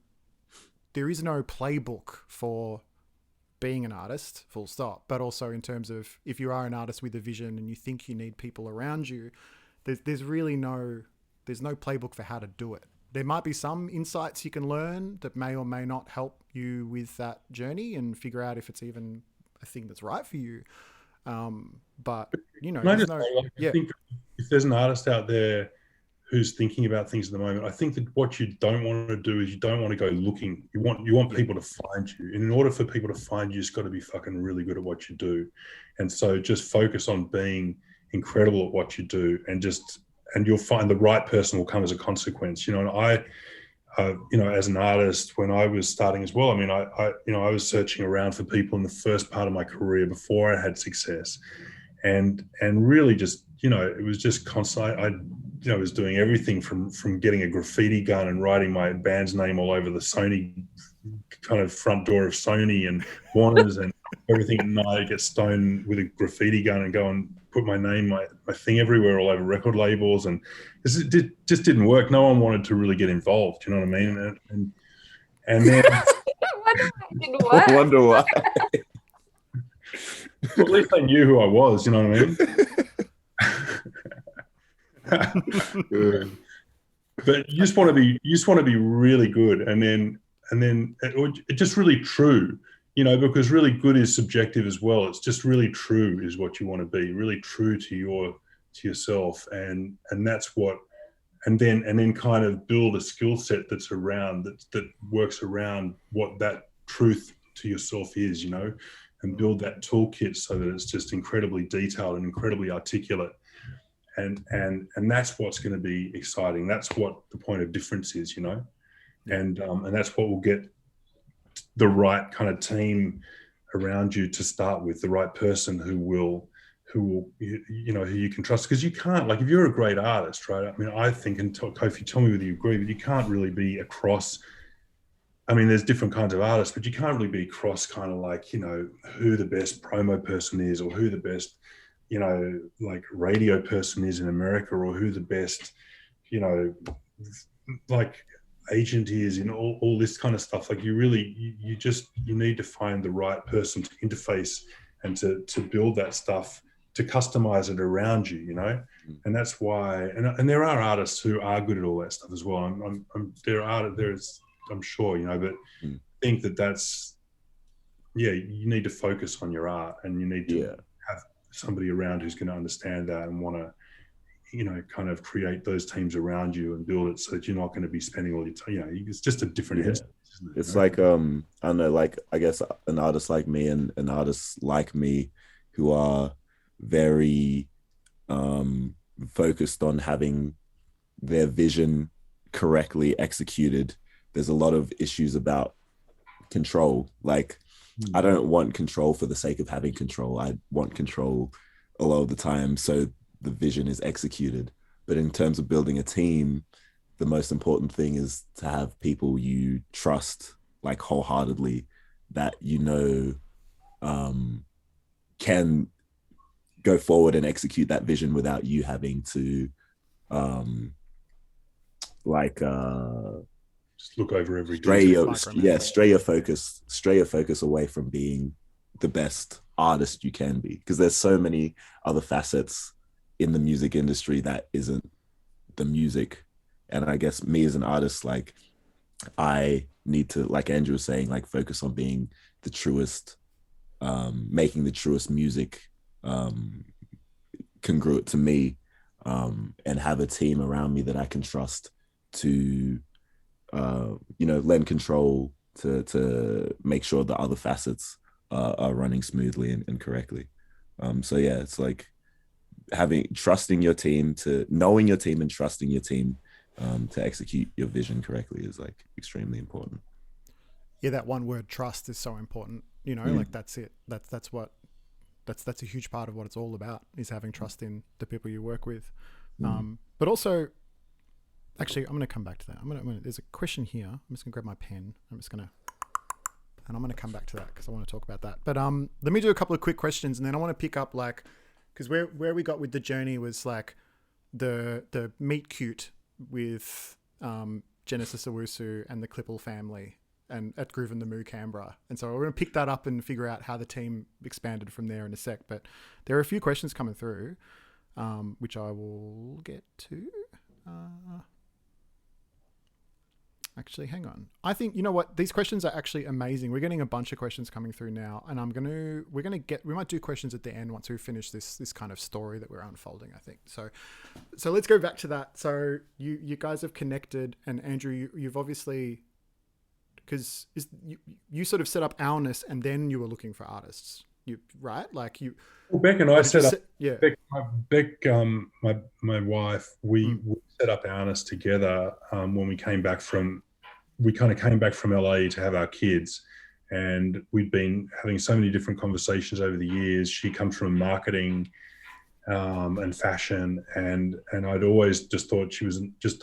playbook for being an artist, full stop. But also in terms of, if you are an artist with a vision and you think you need people around you, there's no playbook for how to do it. There might be some insights you can learn that may or may not help you with that journey and figure out if it's even a thing that's right for you. But, you know, I think if there's an artist out there who's thinking about things at the moment, I think that what you don't want to do is you don't want to go looking. You want people to find you. And in order for people to find you, it's got to be fucking really good at what you do. And so just focus on being incredible at what you do, and you'll find the right person will come as a consequence. You know, and I as an artist, when I was starting as well, I mean, I was searching around for people in the first part of my career before I had success, and really just, you know, it was just constant. I was doing everything from getting a graffiti gun and writing my band's name all over the Sony kind of front door of Sony and Warner's and everything at night. I'd get stoned with a graffiti gun and go and put my name, my thing everywhere, all over record labels, and it just didn't work. No one wanted to really get involved. You know what I mean? And then I wonder why. Well, at least they knew who I was. You know what I mean? But you just want to be really good, and then it's just really true, you know, because really good is subjective as well. It's just really true is what you want to be, really true to yourself, and that's what, and then kind of build a skill set that's around that works around what that truth to yourself is, you know, and build that toolkit so that it's just incredibly detailed and incredibly articulate. And that's what's going to be exciting. That's what the point of difference is, you know, and that's what will get the right kind of team around you to start with, the right person who will, you know, who you can trust. Because you can't, like, if you're a great artist, right? I mean, I think, and Kofi, tell me whether you agree, but you can't really be across. I mean, there's different kinds of artists, but you can't really be across kind of like, you know, who the best promo person is, or who the best, you know, like radio person is in America, or who the best, you know, like, agent is, in all this kind of stuff. Like you need to find the right person to interface and to build that stuff, to customize it around you, and that's why. And there are artists who are good at all that stuff as well. I'm sure, but I think that's you need to focus on your art, and you need to have somebody around who's going to understand that and want to, kind of create those teams around you and build it so that you're not going to be spending all your time. It's just a different headspace, isn't it? It's like, I don't know, like, I guess an artist like me and an artist like me who are very focused on having their vision correctly executed. There's a lot of issues about control. Like, I don't want control for the sake of having control. I want control a lot of the time so the vision is executed. But in terms of building a team, the most important thing is to have people you trust, like, wholeheartedly, that can go forward and execute that vision without you having to just look over every stray your focus away from being the best artist you can be, because there's so many other facets in the music industry that isn't the music. And I guess me as an artist, like, I need to, like Andrew was saying, like, focus on being the truest, making the truest music congruent to me, and have a team around me that I can trust to lend control to make sure the other facets are running smoothly and correctly. So yeah, it's like trusting your team, knowing your team and trusting your team to execute your vision correctly is, like, extremely important. Yeah, that one word, trust, is so important. Like, that's it. That's a huge part of what it's all about, is having trust in the people you work with. But also, actually, I'm going to come back to that. There's a question here. I'm just going to grab my pen. I'm going to come back to that because I want to talk about that. But let me do a couple of quick questions, and then I want to pick up, like, because where we got with the journey was, like, the meet cute with Genesis Owusu and the Clipple family and at Groove and the Moo Canberra. And so we're going to pick that up and figure out how the team expanded from there in a sec. But there are a few questions coming through, which I will get to. Actually, hang on. I think, you know what? These questions are actually amazing. We're getting a bunch of questions coming through now, and we might do questions at the end once we finish this kind of story that we're unfolding, I think. So let's go back to that. So you guys have connected, and Andrew, you've obviously, because you sort of set up Ourness, and then you were looking for artists, right? Like you. Well, Beck and I set up. Yeah. Beck, my wife, we set up Ourness together when we came back from. We kind of came back from LA to have our kids, and we'd been having so many different conversations over the years. She comes from marketing and fashion, and I'd always just thought she was just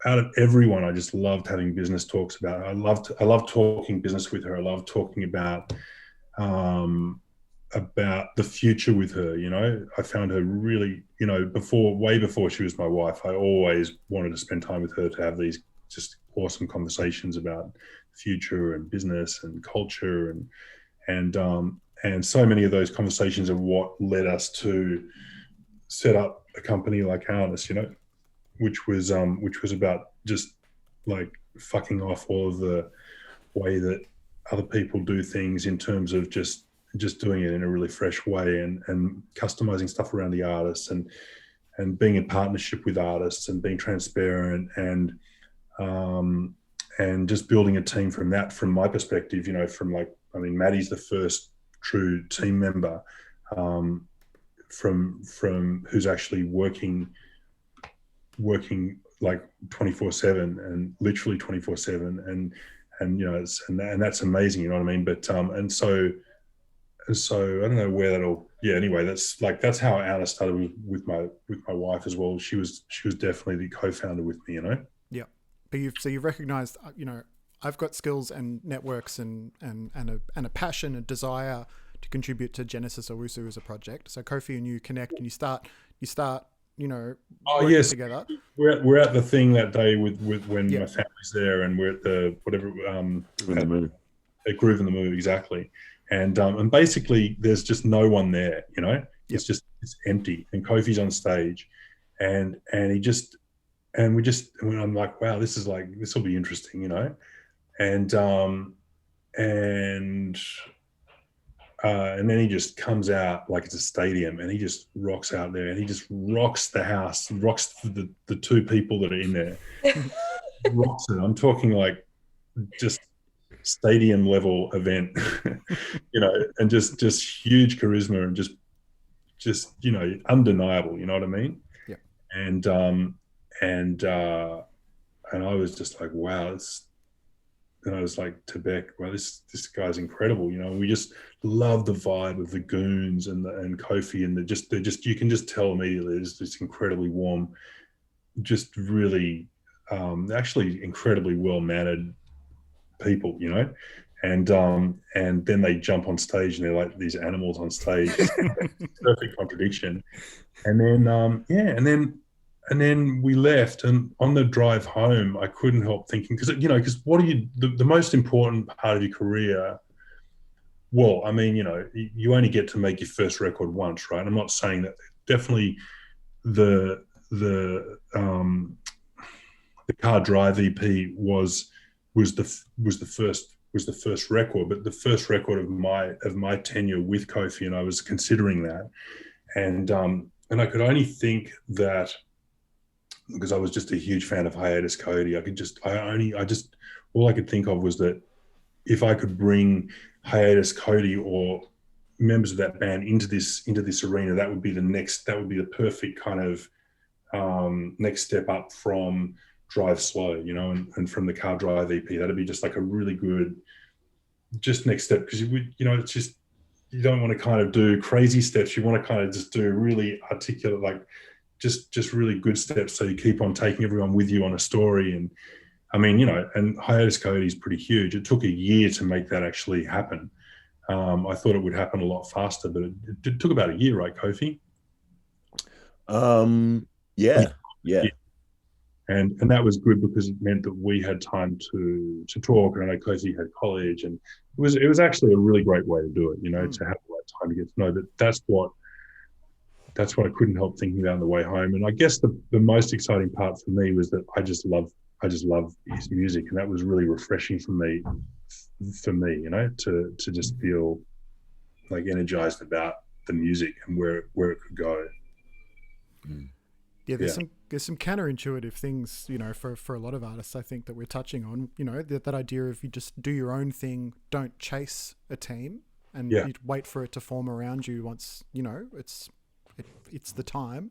out of everyone, I just loved having business talks about her. I loved talking business with her. I loved talking about the future with her. I found her really, way before she was my wife, I always wanted to spend time with her to have these just awesome conversations about the future and business and culture and so many of those conversations are what led us to set up a company like Ourness, which was about just, like, fucking off all of the way that other people do things in terms of just doing it in a really fresh way and customizing stuff around the artists and being in partnership with artists and being transparent and just building a team from that, from my perspective, Maddie's the first true team member from who's actually working like 24/7 and literally 24/7 and that's amazing, you know what I mean? But and so I don't know where that'll. Yeah. Anyway, that's how Ourness started with my wife as well. She was definitely the co-founder with me. Yeah, but you've recognized, I've got skills and networks and a passion, a desire to contribute to Genesis Owusu as a project. So Kofi and you connect and you start Oh working yes, together. we're at the thing that day with when Yeah. my family's there, and we're at the whatever In the at, moon. at Groove in the Move, exactly. And basically there's just no one there. Yep. It's empty, and Kofi's on stage, and I'm like, wow, this will be interesting, and and and then he just comes out like it's a stadium, and he just rocks out there, and he just rocks the house, rocks the two people that are in there, rocks it. I'm talking like just stadium level event, and just huge charisma, and just undeniable. You know what I mean? Yeah. And and I was just like, wow, and I was like to Beck, well, this guy's incredible. We just love the vibe of the Goons and Kofi, and they're just you can just tell immediately there's this incredibly warm, just really actually incredibly well mannered people, and then they jump on stage and they're like these animals on stage. Perfect contradiction. And then we left, and on the drive home I couldn't help thinking, because what are you, the most important part of your career, well, I mean, you only get to make your first record once, right? I'm not saying that. Definitely the Car Drive EP was the first record, but the first record of my tenure with Kofi, and I was considering that, and I could only think that, because I was just a huge fan of Hiatus Cody, all I could think of was that if I could bring Hiatus Cody or members of that band into this arena, that would be the perfect kind of next step up from Drive Slow, and from the Car Drive EP. That'd be just like a really good just next step, because it's just, you don't want to kind of do crazy steps. You want to kind of just do really articulate, like just really good steps, so you keep on taking everyone with you on a story. And I mean, and Hiatus Cody is pretty huge. It took a year to make that actually happen. I thought it would happen a lot faster, but it took about a year, right, Kofi? Yeah. And that was good, because it meant that we had time to talk, and I know Kofi had college, and it was actually a really great way to do it, to have the right time to get to know. But that's what I couldn't help thinking about on the way home. And I guess the most exciting part for me was that I just love his music, and that was really refreshing for me, to just feel like energized about the music and where it could go. Yeah, there's some counterintuitive things, for a lot of artists, I think, that we're touching on. That idea of you just do your own thing, don't chase a team, and you wait for it to form around you once it's the time.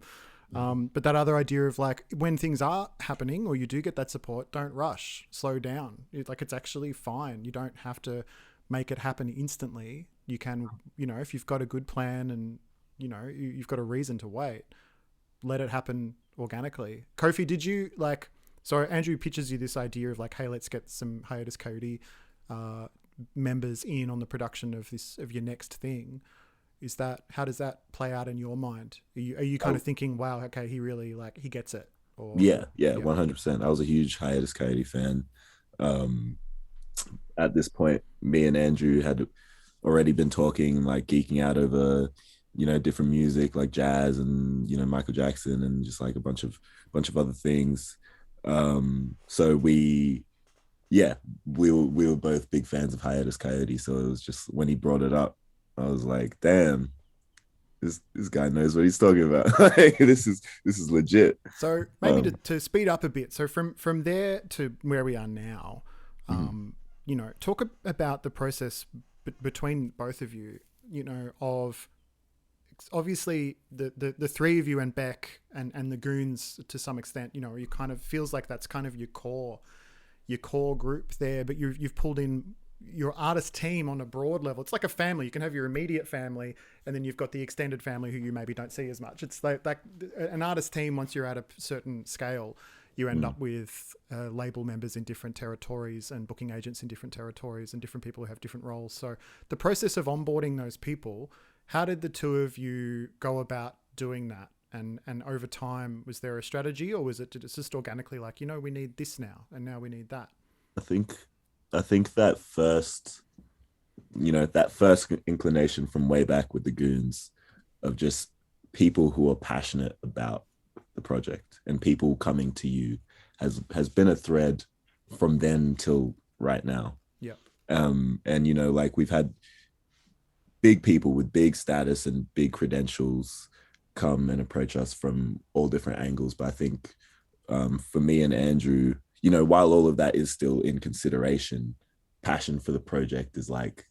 But that other idea of, like, when things are happening or you do get that support, don't rush, slow down. It's actually fine. You don't have to make it happen instantly. You can, if you've got a good plan and you've got a reason to wait, let it happen organically. Kofi, did you so Andrew pitches you this idea of like, hey, let's get some Hiatus Cody members in on the production of your next thing. How does that play out in your mind? Are you kind of thinking, wow, okay, he really he gets it? Or, yeah, 100%. I was a huge Hiatus Cody fan. At this point, me and Andrew had already been talking, like geeking out over different music like jazz and Michael Jackson and just like a bunch of other things. So we were both big fans of Hiatus Coyote. So it was just, when he brought it up, I was like, damn, this guy knows what he's talking about. This is legit. So maybe to speed up a bit. So from there to where we are now, talk about the process between both of you. Of obviously the three of you and Beck and the Goons to some extent, you kind of feels like that's kind of your core group there, but you've pulled in your artist team on a broad level. It's like a family. You can have your immediate family, and then you've got the extended family who you maybe don't see as much. It's like an artist team. Once you're at a certain scale, you end up with label members in different territories and booking agents in different territories and different people who have different roles. So the process of onboarding those people, how did the two of you go about doing that? and over time, was there a strategy, or was it just organically like, we need this now and now we need that? I think that first, that first inclination from way back with the Goons of just people who are passionate about the project and people coming to you has been a thread from then till right now. Yeah. And like we've had big people with big status and big credentials come and approach us from all different angles. But I think for me and Andrew, while all of that is still in consideration, passion for the project is like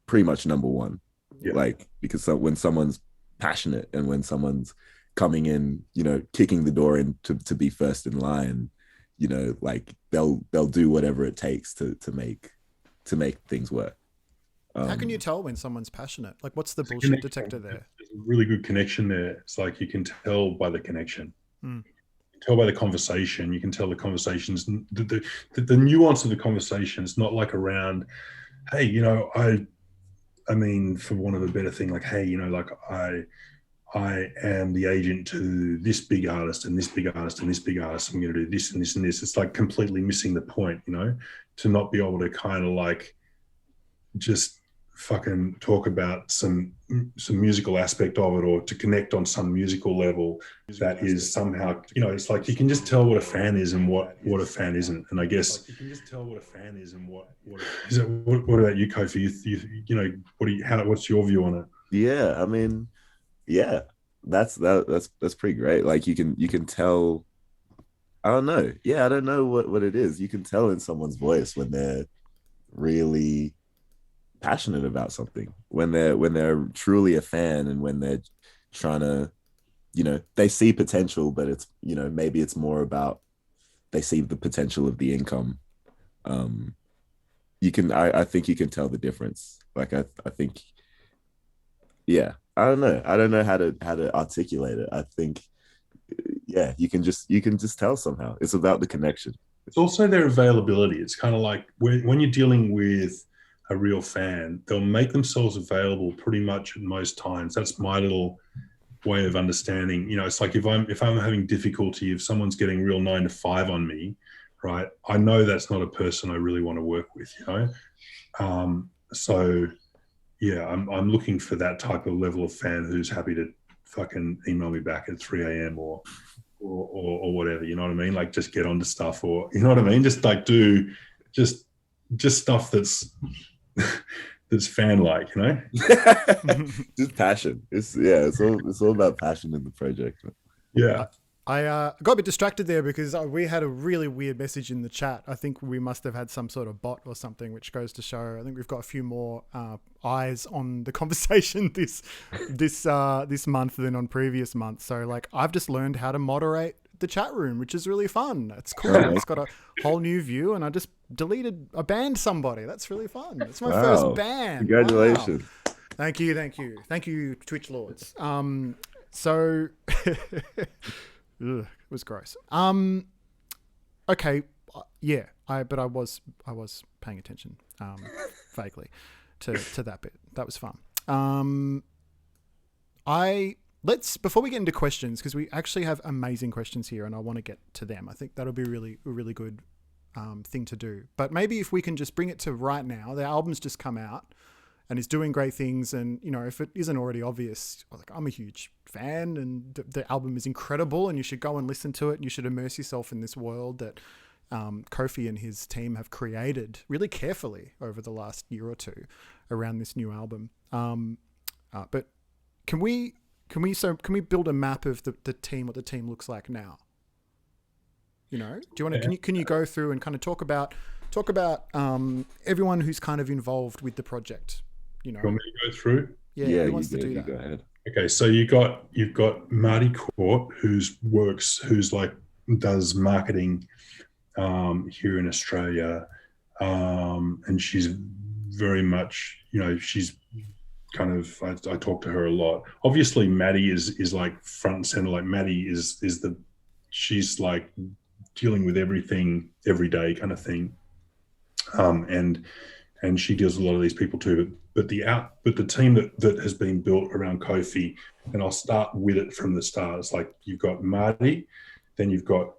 pretty much number one. Yeah. Like, because when someone's passionate and when someone's coming in, kicking the door in to be first in line, like they'll do whatever it takes to make things work. How can you tell when someone's passionate? Like, what's the bullshit detector there? There's a really good connection there. It's like you can tell by the connection. Mm. Tell by the conversation. You can tell the conversations, the nuance of the conversation. It's not like around, hey, I mean, for want of a better thing, like, hey, like I am the agent to this big artist and this big artist and this big artist. I'm going to do this and this and this. It's like completely missing the point, to not be able to kind of like just fucking talk about some musical aspect of it, or to connect on some musical level that is somehow, it's like you can just tell what a fan is and what a fan isn't. And I guess you can just tell what a fan is and what is it. What about you, Kofi? What's your view on it? Yeah, I mean, yeah, that's pretty great. Like you can tell. I don't know. Yeah, I don't know what it is. You can tell in someone's voice when they're really passionate about something, when they're truly a fan, and when they're trying to, they see potential, but it's, maybe it's more about they see the potential of the income. I think you can tell the difference. Like I think, yeah, I don't know how to articulate it. I think, yeah, you can just tell somehow. It's about the connection. It's also their availability. It's kind of like when you're dealing with a real fan, they'll make themselves available pretty much at most times. That's my little way of understanding. It's like if I'm having difficulty, if someone's getting real 9 to 5 on me, right, I know that's not a person I really want to work with, so yeah, I'm looking for that type of level of fan who's happy to fucking email me back at 3 a.m. or whatever, you know what I mean? Like just get onto stuff, or you know what I mean? Just like do just stuff that's fan-like, Just passion. It's all about passion in the project. Yeah. I got a bit distracted there because we had a really weird message in the chat. I think we must have had some sort of bot or something, which goes to show I think we've got a few more eyes on the conversation this month than on previous months. So like I've just learned how to moderate the chat room, which is really fun. It's cool. It's got a whole new view, and I just banned somebody. That's really fun. It's my first ban. Congratulations. Wow. Thank you, Twitch lords. So it was gross. Okay, yeah, but I was paying attention vaguely to that bit. That was fun. Before we get into questions, because we actually have amazing questions here and I want to get to them. I think that'll be a really good thing to do. But maybe if we can just bring it to right now, the album's just come out and is doing great things. And, if it isn't already obvious, like I'm a huge fan and the album is incredible and you should go and listen to it and you should immerse yourself in this world that Kofi and his team have created really carefully over the last year or two around this new album. But can we build a map of the team, what the team looks like now? Do you want to, can you go through and kind of talk about everyone who's kind of involved with the project? You want me to go through? Yeah, who wants to do that? Go ahead. Okay, so you've got Marty Court, who's like does marketing here in Australia, and she's very much, she's kind of, I talk to her a lot. Obviously, Maddie is like front and center. Like Maddie she's like dealing with everything every day kind of thing, and she deals with a lot of these people too. the team that has been built around Kofi, and I'll start with it from the start. It's like you've got Marty, then you've got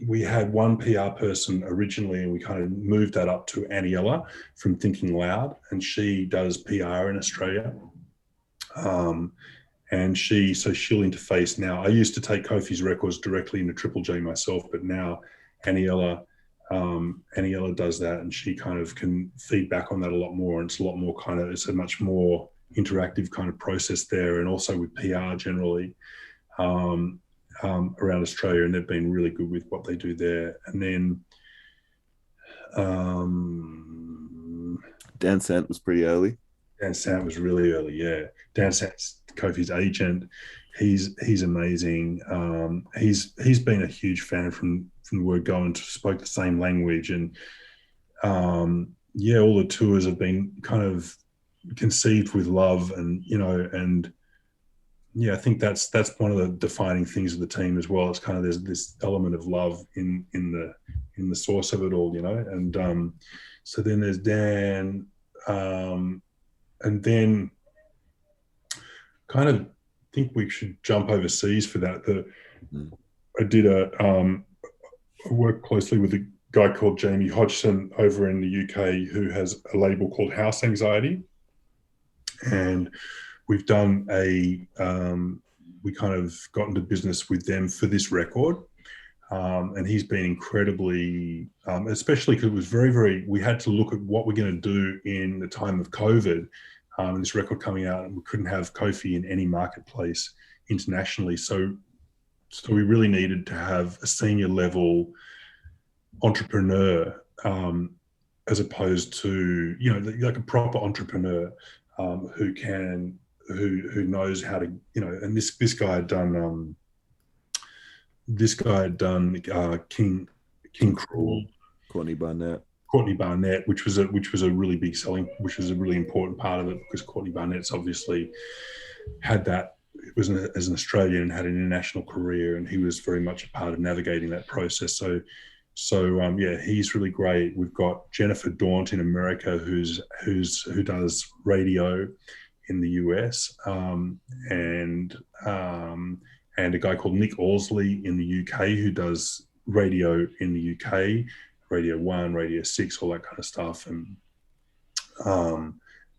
we had one PR person originally, and we kind of moved that up to Aniela from Thinking Loud, and she does PR in Australia. And she'll interface now. I used to take Kofi's records directly into Triple J myself, but now Aniela does that, and she kind of can feed back on that a lot more. And it's a lot more it's a much more interactive kind of process there, and also with PR generally around Australia, and they've been really good with what they do there. And then Dan Sant was pretty early. Dan Sant was really early, yeah. Dan Sant's Kofi's agent. He's amazing. He's been a huge fan from the word go, and spoke the same language. And all the tours have been kind of conceived with love, and I think that's one of the defining things of the team as well. It's kind of there's this element of love in the source of it all, And so then there's Dan, and then kind of think we should jump overseas for that. I did I worked closely with a guy called Jamie Hodgson over in the UK, who has a label called House Anxiety, and we've done we kind of got into business with them for this record. And he's been incredibly, especially because it was we had to look at what we're going to do in the time of COVID, this record coming out, and we couldn't have Kofi in any marketplace internationally. So we really needed to have a senior level entrepreneur, as opposed to, like a proper entrepreneur, who knows how to, and this guy had done, King Cruel, Courtney Barnett, which was a really big which was a really important part of it, because Courtney Barnett's obviously had that, as an Australian, and had an international career, and he was very much a part of navigating that process. So he's really great. We've got Jennifer Daunt in America, who does radio in the US, and a guy called Nick Orsley in the UK, who does radio in the UK, Radio 1, Radio 6, all that kind of stuff.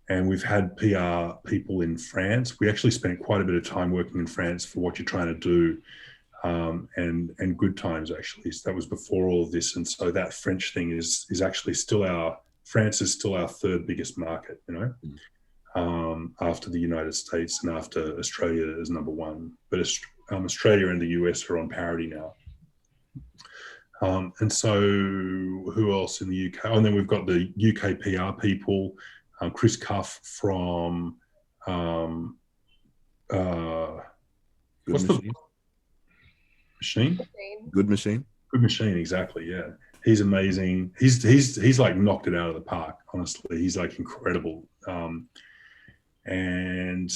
And we've had PR people in France. We actually spent quite a bit of time working in France for What You're Trying to Do, and Good Times, actually. So that was before all of this. And so that French thing is actually France is still our third biggest market, after the United States, and after Australia is number one. But Australia and the US are on parity now. And so who else in the UK? Oh, and then we've got the UK PR people, Chris Cuff from Good Machine. Good Machine. Good Machine, exactly. Yeah, he's amazing. He's like knocked it out of the park. Honestly, he's like incredible. And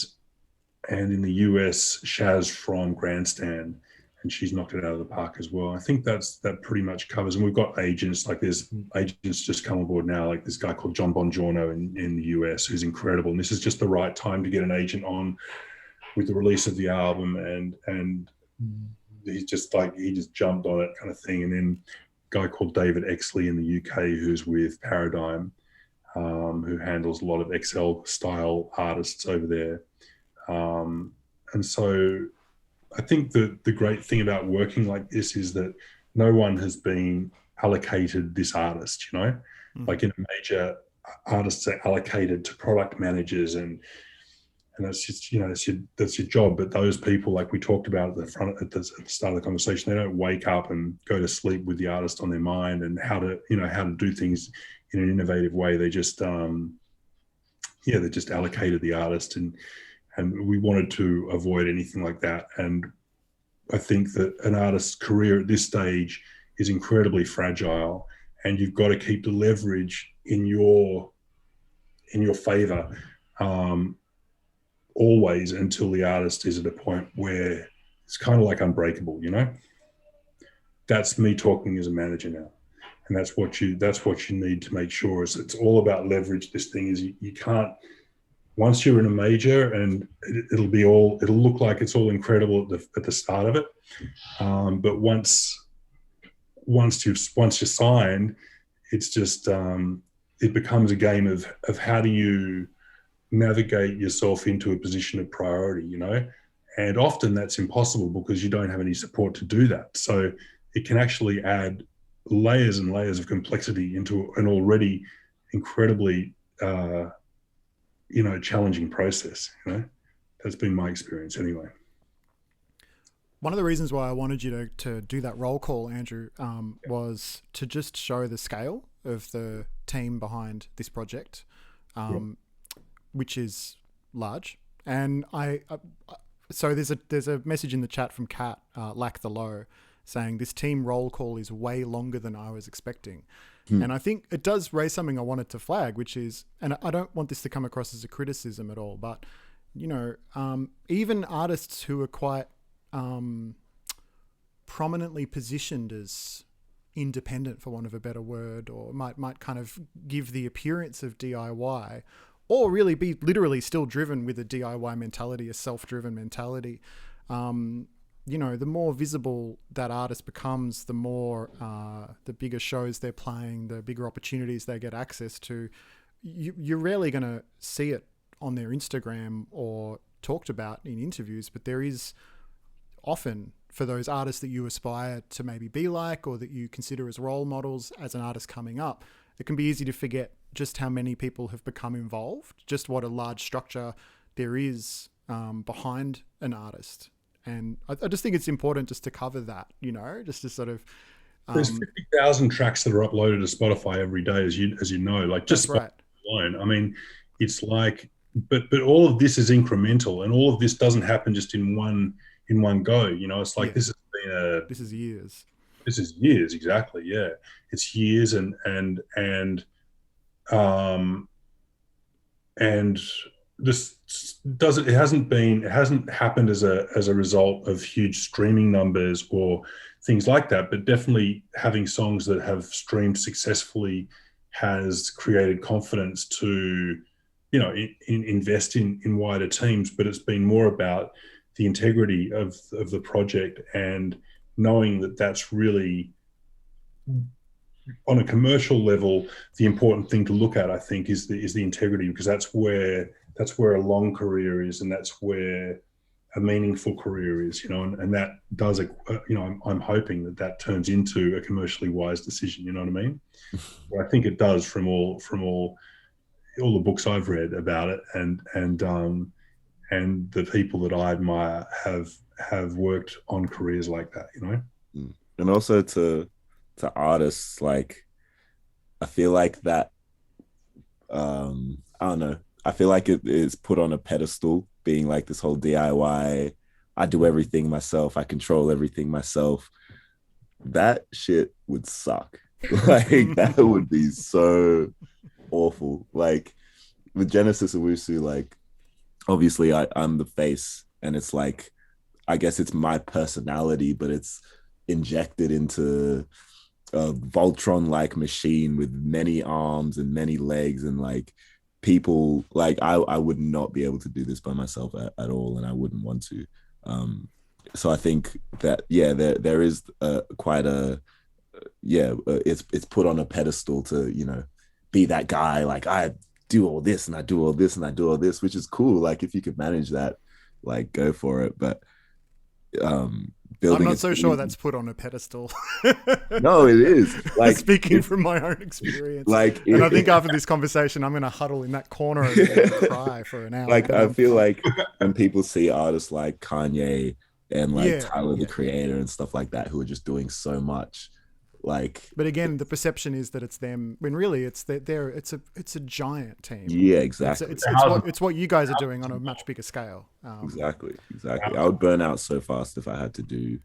in the US, Shaz from Grandstand, and she's knocked it out of the park as well. I think that pretty much covers. And we've got agents, like there's agents just come on board now, like this guy called John Bongiorno in the US, who's incredible. And this is just the right time to get an agent on with the release of the album, and he just jumped on it, kind of thing. And then a guy called David Exley in the UK, who's with Paradigm, who handles a lot of XL style artists over there. And so I think the great thing about working like this is that no one has been allocated this artist, like in a major, artists are allocated to product managers, and that's just, that's your job. But those people, like we talked about at the start of the conversation, they don't wake up and go to sleep with the artist on their mind and how to do things in an innovative way. They just, they just allocated the artist, and we wanted to avoid anything like that. And I think that an artist's career at this stage is incredibly fragile, and you've got to keep the leverage in your favor, always, until the artist is at a point where it's kind of like unbreakable, That's me talking as a manager now. and that's what you need to make sure is it's all about leverage. This thing is you can't, once you're in a major, and it'll look like it's all incredible at the start of it, but once you're signed, it's just it becomes a game of how do you navigate yourself into a position of priority, and often that's impossible because you don't have any support to do that. So it can actually add layers and layers of complexity into an already incredibly challenging process. That's been my experience anyway. One of the reasons why I wanted you to do that roll call, Andrew, was to just show the scale of the team behind this project, which is large. And so there's a message in the chat from Kat, Lack the Low, saying this team roll call is way longer than I was expecting. And I think it does raise something I wanted to flag, which is, and I don't want this to come across as a criticism at all, but, even artists who are quite prominently positioned as independent, for want of a better word, or might kind of give the appearance of DIY, or really be literally still driven with a DIY mentality, a self-driven mentality. The more visible that artist becomes, the more, the bigger shows they're playing, the bigger opportunities they get access to. You're rarely going to see it on their Instagram or talked about in interviews, but there is often, for those artists that you aspire to maybe be like, or that you consider as role models as an artist coming up, it can be easy to forget just how many people have become involved, just what a large structure there is behind an artist. And I just think it's important just to cover that, just to sort of... There's 50,000 tracks that are uploaded to Spotify every day, as you know, like just right. alone. I mean, it's like, but all of this is incremental, and all of this doesn't happen just in one go. It's like this is years. This is years, exactly. Yeah, it's years, and this it hasn't happened as a result of huge streaming numbers or things like that, but definitely having songs that have streamed successfully has created confidence to invest in wider teams. But it's been more about the integrity of the project, and knowing that that's really, on a commercial level, the important thing to look at, I think, is the integrity, because that's where a long career is, and that's where a meaningful career is, and that does, I'm hoping that turns into a commercially wise decision. You know what I mean? I think it does from all the books I've read about it, and the people that I admire have worked on careers like that, And also to artists, like, I feel like that, I don't know, I feel like it is put on a pedestal, being like this whole DIY, I do everything myself, I control everything myself. That shit would suck. Like, that would be so awful. Like, with Genesis Owusu, like, obviously I'm the face, and it's like, I guess it's my personality, but it's injected into a Voltron-like machine with many arms and many legs, and like, people, like, I would not be able to do this by myself at all, and I wouldn't want to. So I think that, there is quite a, it's put on a pedestal to, be that guy, like, I do all this and I do all this and I do all this, which is cool. Like, if you could manage that, like, go for it. But I'm not so sure that's put on a pedestal. No, it is. Like, speaking from my own experience. Like, and I think after this conversation, I'm going to huddle in that corner and cry for an hour. Like, I feel like when people see artists like Kanye and like Tyler, the Creator, and stuff like that, who are just doing so much, like. But again, the perception is that it's them, when really it's a giant team. Yeah, exactly. It's what you guys are doing on a much bigger scale. Exactly. I would burn out so fast if I had to do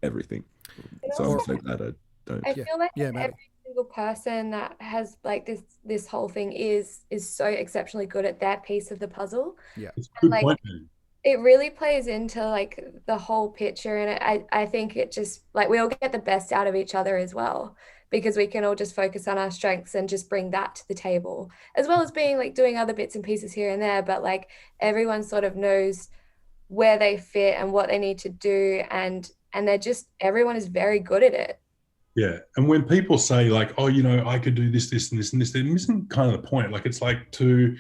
everything. So I'm so glad I don't. I feel like every single person that has like this whole thing is so exceptionally good at their piece of the puzzle. Yeah, it's a good like, point. It really plays into like the whole picture, and I think it just, like, we all get the best out of each other as well, because we can all just focus on our strengths and just bring that to the table, as well as being like doing other bits and pieces here and there. But like everyone sort of knows where they fit and what they need to do, and they're just, everyone is very good at it. Yeah. And when people say like, oh, you know, I could do this, this, and this, and this, they're missing kind of the point. Like, it's like you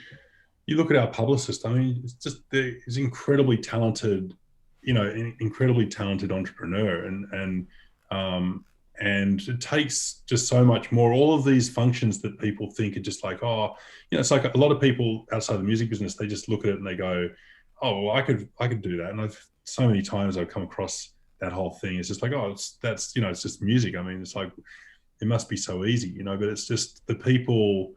look at our publicist, I mean, it's just, he's incredibly talented, you know, incredibly talented entrepreneur. And it takes just so much more. All of these functions that people think are just like, oh, you know, it's like a lot of people outside the music business, they just look at it and they go, oh, well, I could do that. And so many times I've come across that whole thing. It's just like, oh, that's, you know, it's just music. I mean, it's like, it must be so easy, you know, but it's just the people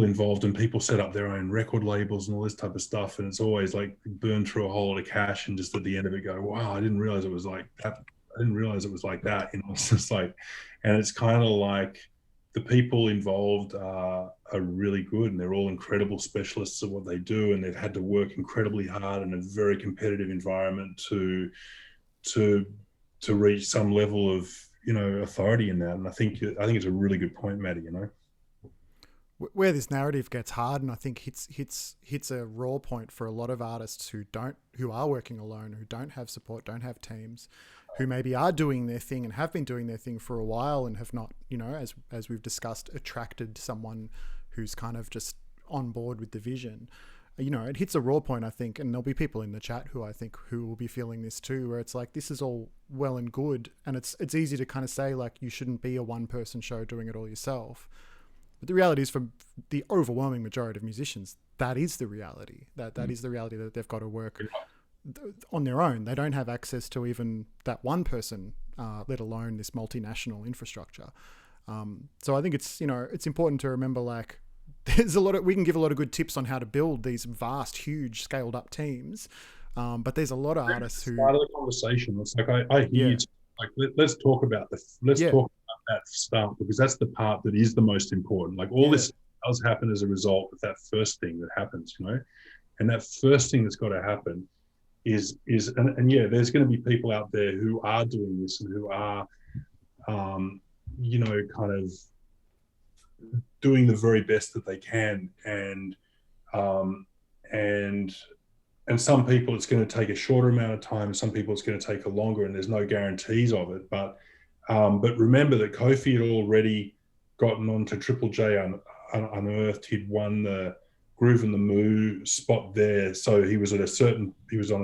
involved, and people set up their own record labels and all this type of stuff. And it's always like burn through a whole lot of cash and just at the end of it go, wow, I didn't realize it was like that. I didn't realize it was like that. You know, it's just like, and it's kind of like the people involved are really good, and they're all incredible specialists at what they do. And they've had to work incredibly hard in a very competitive environment to reach some level of, you know, authority in that. And I think it's a really good point, Maddie, you know. Where this narrative gets hard, and I think hits a raw point for a lot of artists who are working alone, who don't have support, don't have teams, who maybe are doing their thing and have been doing their thing for a while and have not, you know, as we've discussed, attracted someone who's kind of just on board with the vision. You know, it hits a raw point, I think, and there'll be people in the chat who will be feeling this too, where it's like, this is all well and good, and it's easy to kind of say like, you shouldn't be a one-person show doing it all yourself. But the reality is, for the overwhelming majority of musicians, that is the reality. That is the reality, that they've got to work on their own. They don't have access to even that one person, let alone this multinational infrastructure. So I think it's, you know, it's important to remember, like, we can give a lot of good tips on how to build these vast, huge, scaled up teams. But there's a lot of artists who... Part of the conversation. It's like, I hear you. Like, let's talk about talk about that stuff, because that's the part that is the most important. Like, all this does happen as a result of that first thing that happens, you know. And that first thing that's got to happen is there's going to be people out there who are doing this and who are, you know, kind of doing the very best that they can, and some people it's going to take a shorter amount of time, some people it's going to take a longer, and there's no guarantees of it. But remember that Kofi had already gotten onto Triple J Unearthed. He'd won the Groove and the Moo spot there, so he was on a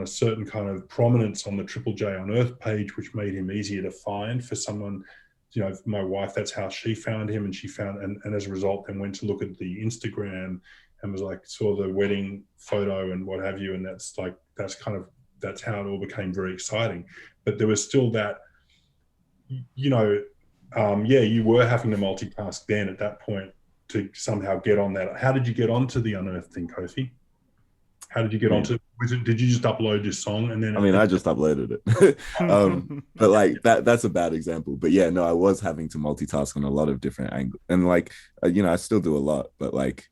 certain kind of prominence on the Triple J Unearthed page, which made him easier to find for someone. You know, my wife, that's how she found him, and she found, and as a result, then went to look at the Instagram and was like, saw the wedding photo and what have you, and that's how it all became very exciting. But there was still that, you know, you were having to multitask then at that point to somehow get on that. How did you get onto the Unearthed thing, Kofi? How did you get onto it? Did you just upload your song and then? I mean, I just uploaded it. But like that's a bad example. But yeah, no, I was having to multitask on a lot of different angles, and like, you know, I still do a lot, but like,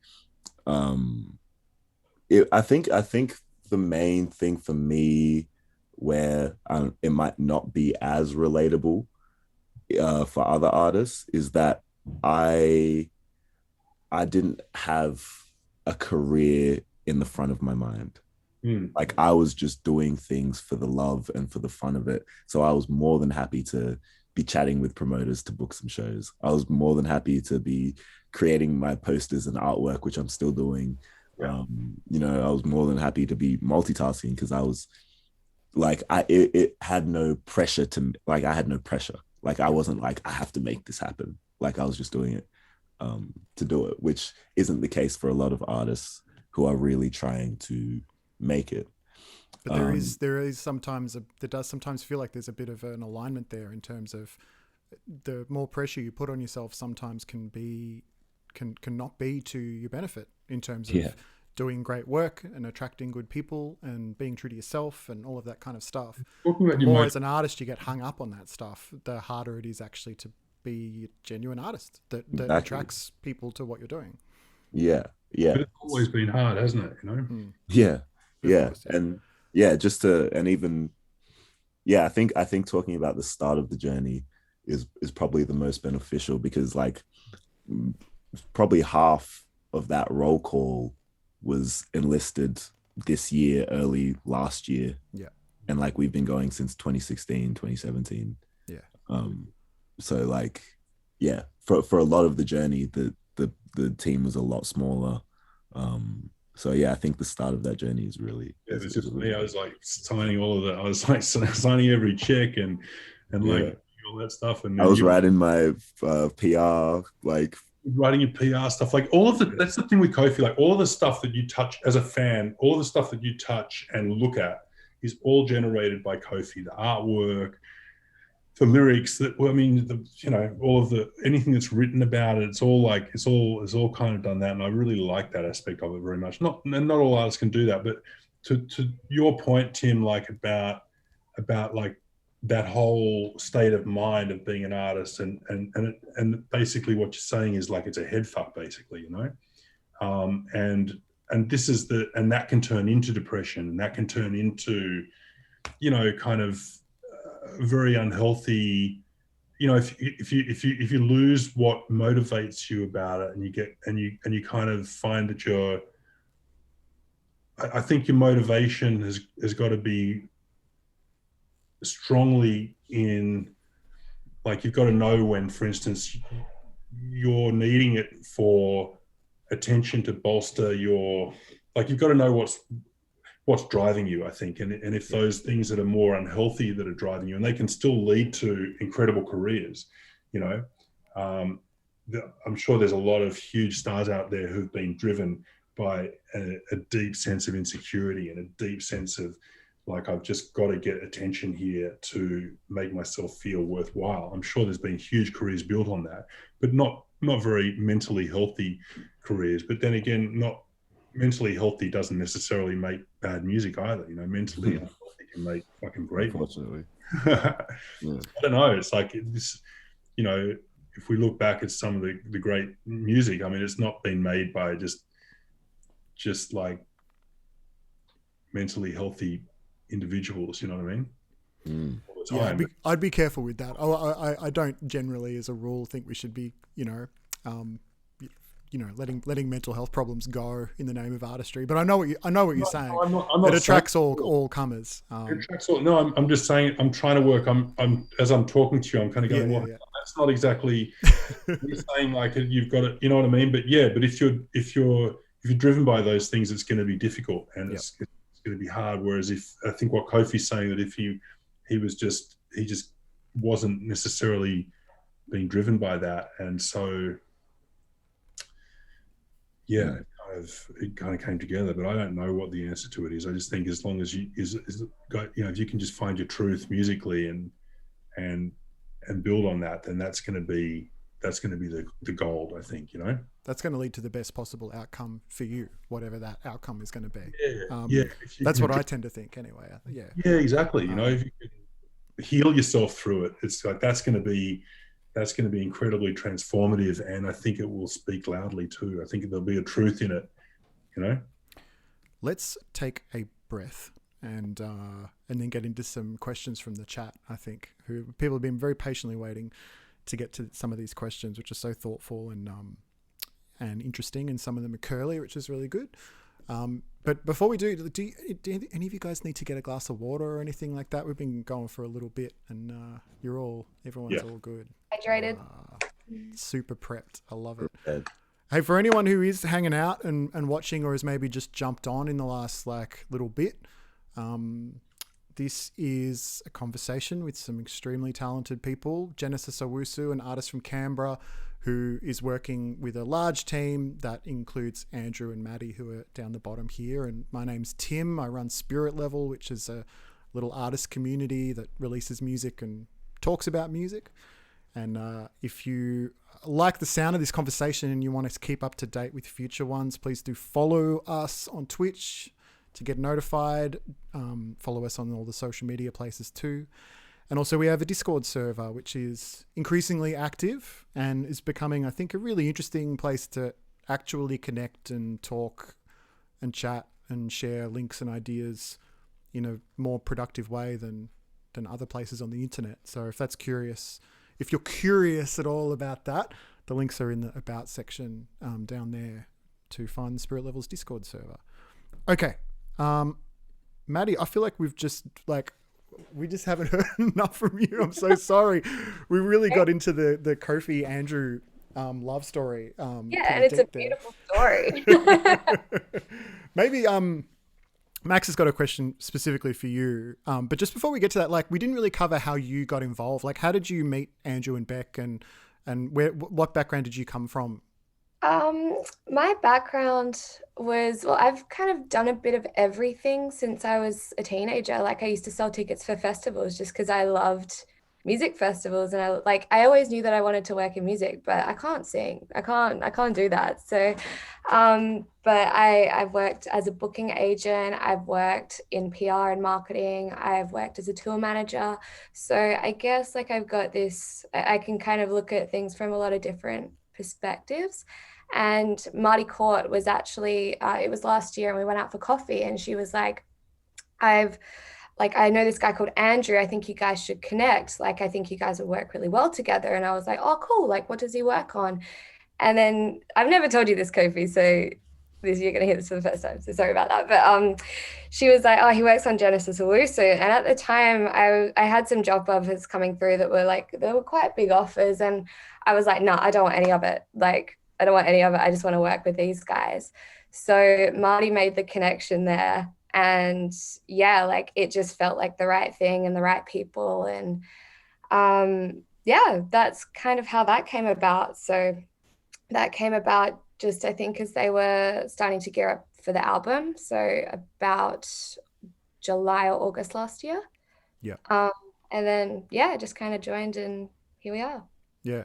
I think the main thing for me where it might not be as relatable for other artists is that I didn't have a career in the front of my mind. Like, I was just doing things for the love and for the fun of it. So I was more than happy to be chatting with promoters to book some shows. I was more than happy to be creating my posters and artwork, which I'm still doing. You know, I was more than happy to be multitasking, because I was like, it had no pressure I had no pressure. Like, I wasn't like, I have to make this happen. Like, I was just doing it to do it, which isn't the case for a lot of artists who are really trying to make it. But there does sometimes feel like there's a bit of an alignment there, in terms of the more pressure you put on yourself sometimes can not be to your benefit, in terms of doing great work and attracting good people and being true to yourself and all of that kind of stuff. The more as an artist you get hung up on that stuff, the harder it is actually to be a genuine artist that attracts people to what you're doing. Yeah. But it's always been hard, hasn't it? You know? And I think talking about the start of the journey, is probably the most beneficial, because like probably half of that roll call was enlisted this year, early last year. Yeah. And like we've been going since 2016, 2017. Yeah. So like, yeah, for a lot of the journey, the team was a lot smaller. So yeah, I think the start of that journey is really. Yeah, it was just me. I was like signing all of that. I was like signing every check and like all that stuff. And I was writing my PR, like writing your PR stuff, like all of the. That's the thing with Ko-fi. Like all of the stuff that you touch as a fan, all of the stuff that you touch and look at is all generated by Ko-fi. The artwork, the lyrics, that I mean, all of the anything that's written about it. It's all kind of done that, and I really like that aspect of it very much. Not all artists can do that, but to your point, Tim, like about like that whole state of mind of being an artist, and basically what you're saying is like it's a head fuck, basically, and this is and that can turn into depression, and that can turn into, kind of very unhealthy. If you lose what motivates you about it, and you kind of find that I think your motivation has got to be strongly in, like, you've got to know when, for instance, you're needing it for attention to bolster your, like, you've got to know what's driving you, I think, and if those things that are more unhealthy that are driving you, and they can still lead to incredible careers, I'm sure there's a lot of huge stars out there who've been driven by a deep sense of insecurity and a deep sense of, like, I've just got to get attention here to make myself feel worthwhile. I'm sure there's been huge careers built on that, but not very mentally healthy careers. But then again, not mentally healthy doesn't necessarily make bad music either. Mentally unhealthy can make fucking great music. Unfortunately. Yeah. I don't know. It's like this, if we look back at some of the great music, I mean, it's not been made by just like mentally healthy individuals, you know what I mean? All the time. Yeah, I'd be careful with that. I don't generally, as a rule, think we should be, letting mental health problems go in the name of artistry. But I know what you're saying. I'm not it attracts all comers. It attracts all. No, I'm just saying. I'm trying to work. I'm as I'm talking to you, I'm kind of going, well, that's not exactly. You're saying like you've got it. You know what I mean? But yeah, but if you're driven by those things, it's going to be difficult, and it's going to be hard. Whereas if I think what Kofi's saying, that if he just wasn't necessarily being driven by that, and so. Yeah, it kind of came together, but I don't know what the answer to it is. I just think as long as if you can just find your truth musically and build on that, then that's going to be the gold, I think. That's going to lead to the best possible outcome for you, whatever that outcome is going to be. That's what I tend to think, anyway. Yeah, exactly. If you can heal yourself through it, it's like that's going to be incredibly transformative, and I think it will speak loudly too. I think there'll be a truth in it, Let's take a breath and then get into some questions from the chat. I think people have been very patiently waiting to get to some of these questions, which are so thoughtful and interesting, and some of them are curly, which is really good. But before we do any of you guys need to get a glass of water or anything like that? We've been going for a little bit, and everyone's all good. Hydrated. Super prepped. I love it. Hey, for anyone who is hanging out and watching, or has maybe just jumped on in the last little bit, this is a conversation with some extremely talented people. Genesis Owusu, an artist from Canberra, who is working with a large team that includes Andrew and Maddie, who are down the bottom here. And my name's Tim. I run Spirit Level, which is a little artist community that releases music and talks about music. And if you like the sound of this conversation and you want to keep up to date with future ones, please do follow us on Twitch to get notified. Follow us on all the social media places too. And also we have a Discord server, which is increasingly active and is becoming, I think, a really interesting place to actually connect and talk and chat and share links and ideas in a more productive way than other places on the internet. So if if you're curious at all about that, the links are in the About section down there to find Spirit Level's Discord server. Okay. Maddie, I feel like we just haven't heard enough from you. I'm so sorry. We really got into the Kofi Andrew love story. Yeah, and it's a beautiful story. Maybe Max has got a question specifically for you. But just before we get to that, like, we didn't really cover how you got involved. Like, how did you meet Andrew and Beck, and what background did you come from? My background was, well, I've kind of done a bit of everything since I was a teenager. Like, I used to sell tickets for festivals just because I loved music festivals, and I always knew that I wanted to work in music, but I can't sing. I can't do that. So, but I've worked as a booking agent. I've worked in PR and marketing. I've worked as a tour manager. So I guess like I've got this, I can kind of look at things from a lot of different perspectives. And Marty Court was actually, it was last year, and we went out for coffee, and she was like, I know this guy called Andrew. I think you guys should connect. Like, I think you guys would work really well together. And I was like, oh, cool. Like, what does he work on? And then I've never told you this, Kofi, so you're going to hear this for the first time. So sorry about that. But she was like, oh, he works on Genesis Owusu. And at the time, I had some job offers coming through that were like, they were quite big offers. And I was like, no, I don't want any of it. Like, I don't want any of it. I just want to work with these guys. So Marty made the connection there. And yeah, like it just felt like the right thing and the right people. And yeah, that's kind of how that came about. So that came about just, I think, as they were starting to gear up for the album. So about July or August last year. Yeah. And then, yeah, just kind of joined, and here we are. Yeah.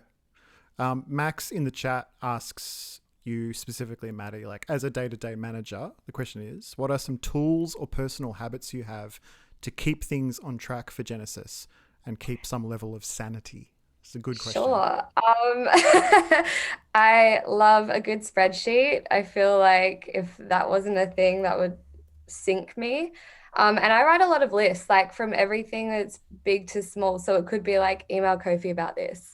Max in the chat asks you specifically, Maddie, like, as a day-to-day manager, the question is, what are some tools or personal habits you have to keep things on track for Genesis and keep some level of sanity? It's a good question. Sure. I love a good spreadsheet. I feel like if that wasn't a thing, that would sink me. And I write a lot of lists, like from everything that's big to small. So it could be like, email Kofi about this.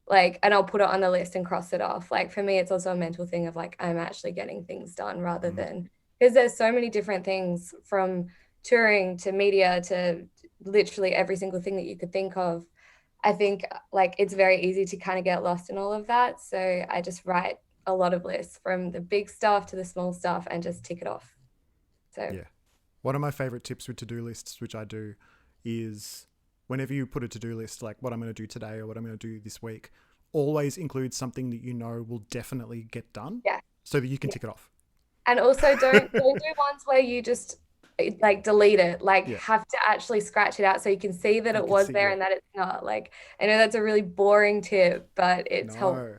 Like, and I'll put it on the list and cross it off. Like, for me, it's also a mental thing of like, I'm actually getting things done rather than, because there's so many different things, from touring to media to literally every single thing that you could think of. I think like it's very easy to kind of get lost in all of that. So I just write a lot of lists, from the big stuff to the small stuff, and just tick it off. So yeah. One of my favorite tips with to-do lists, which I do, is whenever you put a to-do list, like what I'm going to do today or what I'm going to do this week, always include something that you know will definitely get done. Yeah. So that you can tick it off. And also don't do ones where you just like delete it, like have to actually scratch it out so you can see that it was there and that it's not. Like, I know that's a really boring tip, but it's helpful.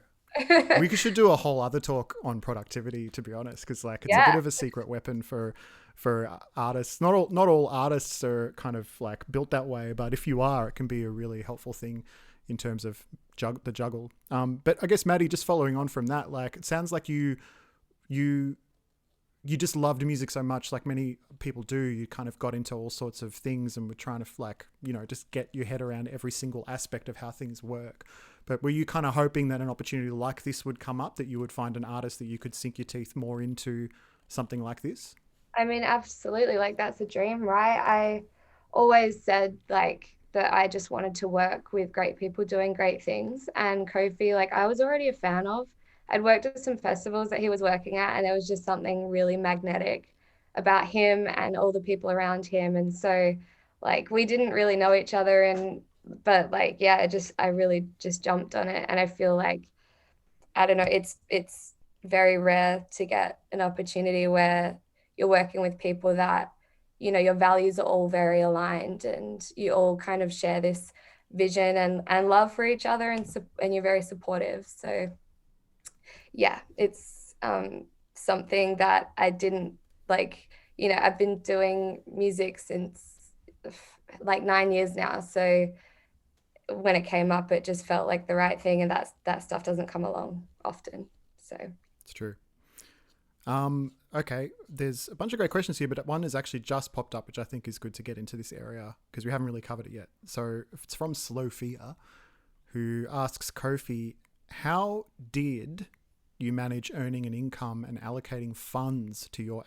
We should do a whole other talk on productivity, to be honest, because like it's a bit of a secret weapon for artists. Not all artists are kind of like built that way, but if you are, it can be a really helpful thing in terms of the juggle. But I guess, Maddie, just following on from that, like it sounds like you just loved music so much, like many people do. You kind of got into all sorts of things and were trying to like, just get your head around every single aspect of how things work. But were you kind of hoping that an opportunity like this would come up, that you would find an artist that you could sink your teeth more into something like this? I mean, absolutely. Like, that's a dream, right? I always said like that I just wanted to work with great people doing great things. And Kofi, like, I was already a fan of. I'd worked at some festivals that he was working at, and there was just something really magnetic about him and all the people around him. And so like we didn't really know each other, but like, yeah, I really just jumped on it. And I feel like, I don't know, it's very rare to get an opportunity where you're working with people that, your values are all very aligned and you all kind of share this vision and love for each other, and you're very supportive. So yeah, it's something that I didn't like, I've been doing music since like 9 years now. So when it came up, it just felt like the right thing, and that stuff doesn't come along often. So it's true. Okay, there's a bunch of great questions here, but one has actually just popped up, which I think is good to get into this area because we haven't really covered it yet. So it's from Slow Fear, who asks Kofi, how did you manage earning an income and allocating funds to your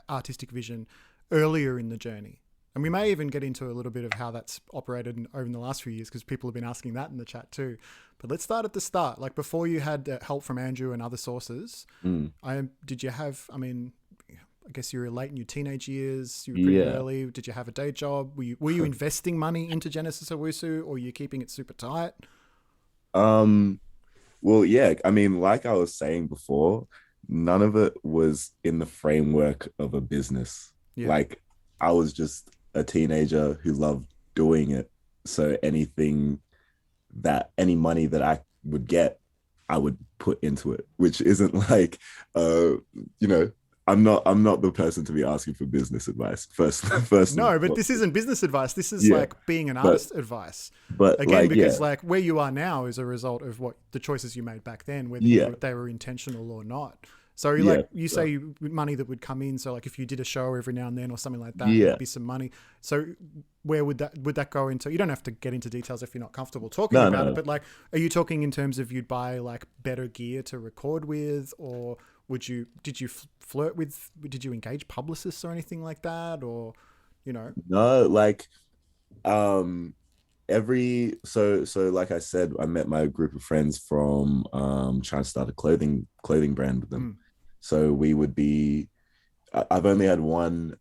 artistic vision earlier in the journey? And we may even get into a little bit of how that's operated over the last few years, because people have been asking that in the chat too. But let's start at the start. Like, before you had help from Andrew and other sources, did you have, I mean, I guess you were late in your teenage years, you were pretty early. Did you have a day job? Were you investing money into Genesis Owusu, or were you keeping it super tight? Well, yeah, I mean, like I was saying before, none of it was in the framework of a business. Yeah. Like, I was just a teenager who loved doing it. So any money that I would get, I would put into it, which isn't like, I'm not the person to be asking for business advice first. No, but this isn't business advice. This is like being an artist advice. But again, because like where you are now is a result of what the choices you made back then, whether they were intentional or not. So you say money that would come in. So like if you did a show every now and then or something like that, there'd be some money. So where would that go into? You don't have to get into details if you're not comfortable talking about it. But like, are you talking in terms of you'd buy like better gear to record with, or did you flirt with? Did you engage publicists or anything like that, or No, like so like I said, I met my group of friends from trying to start a clothing brand with them. So we would be, I've only had one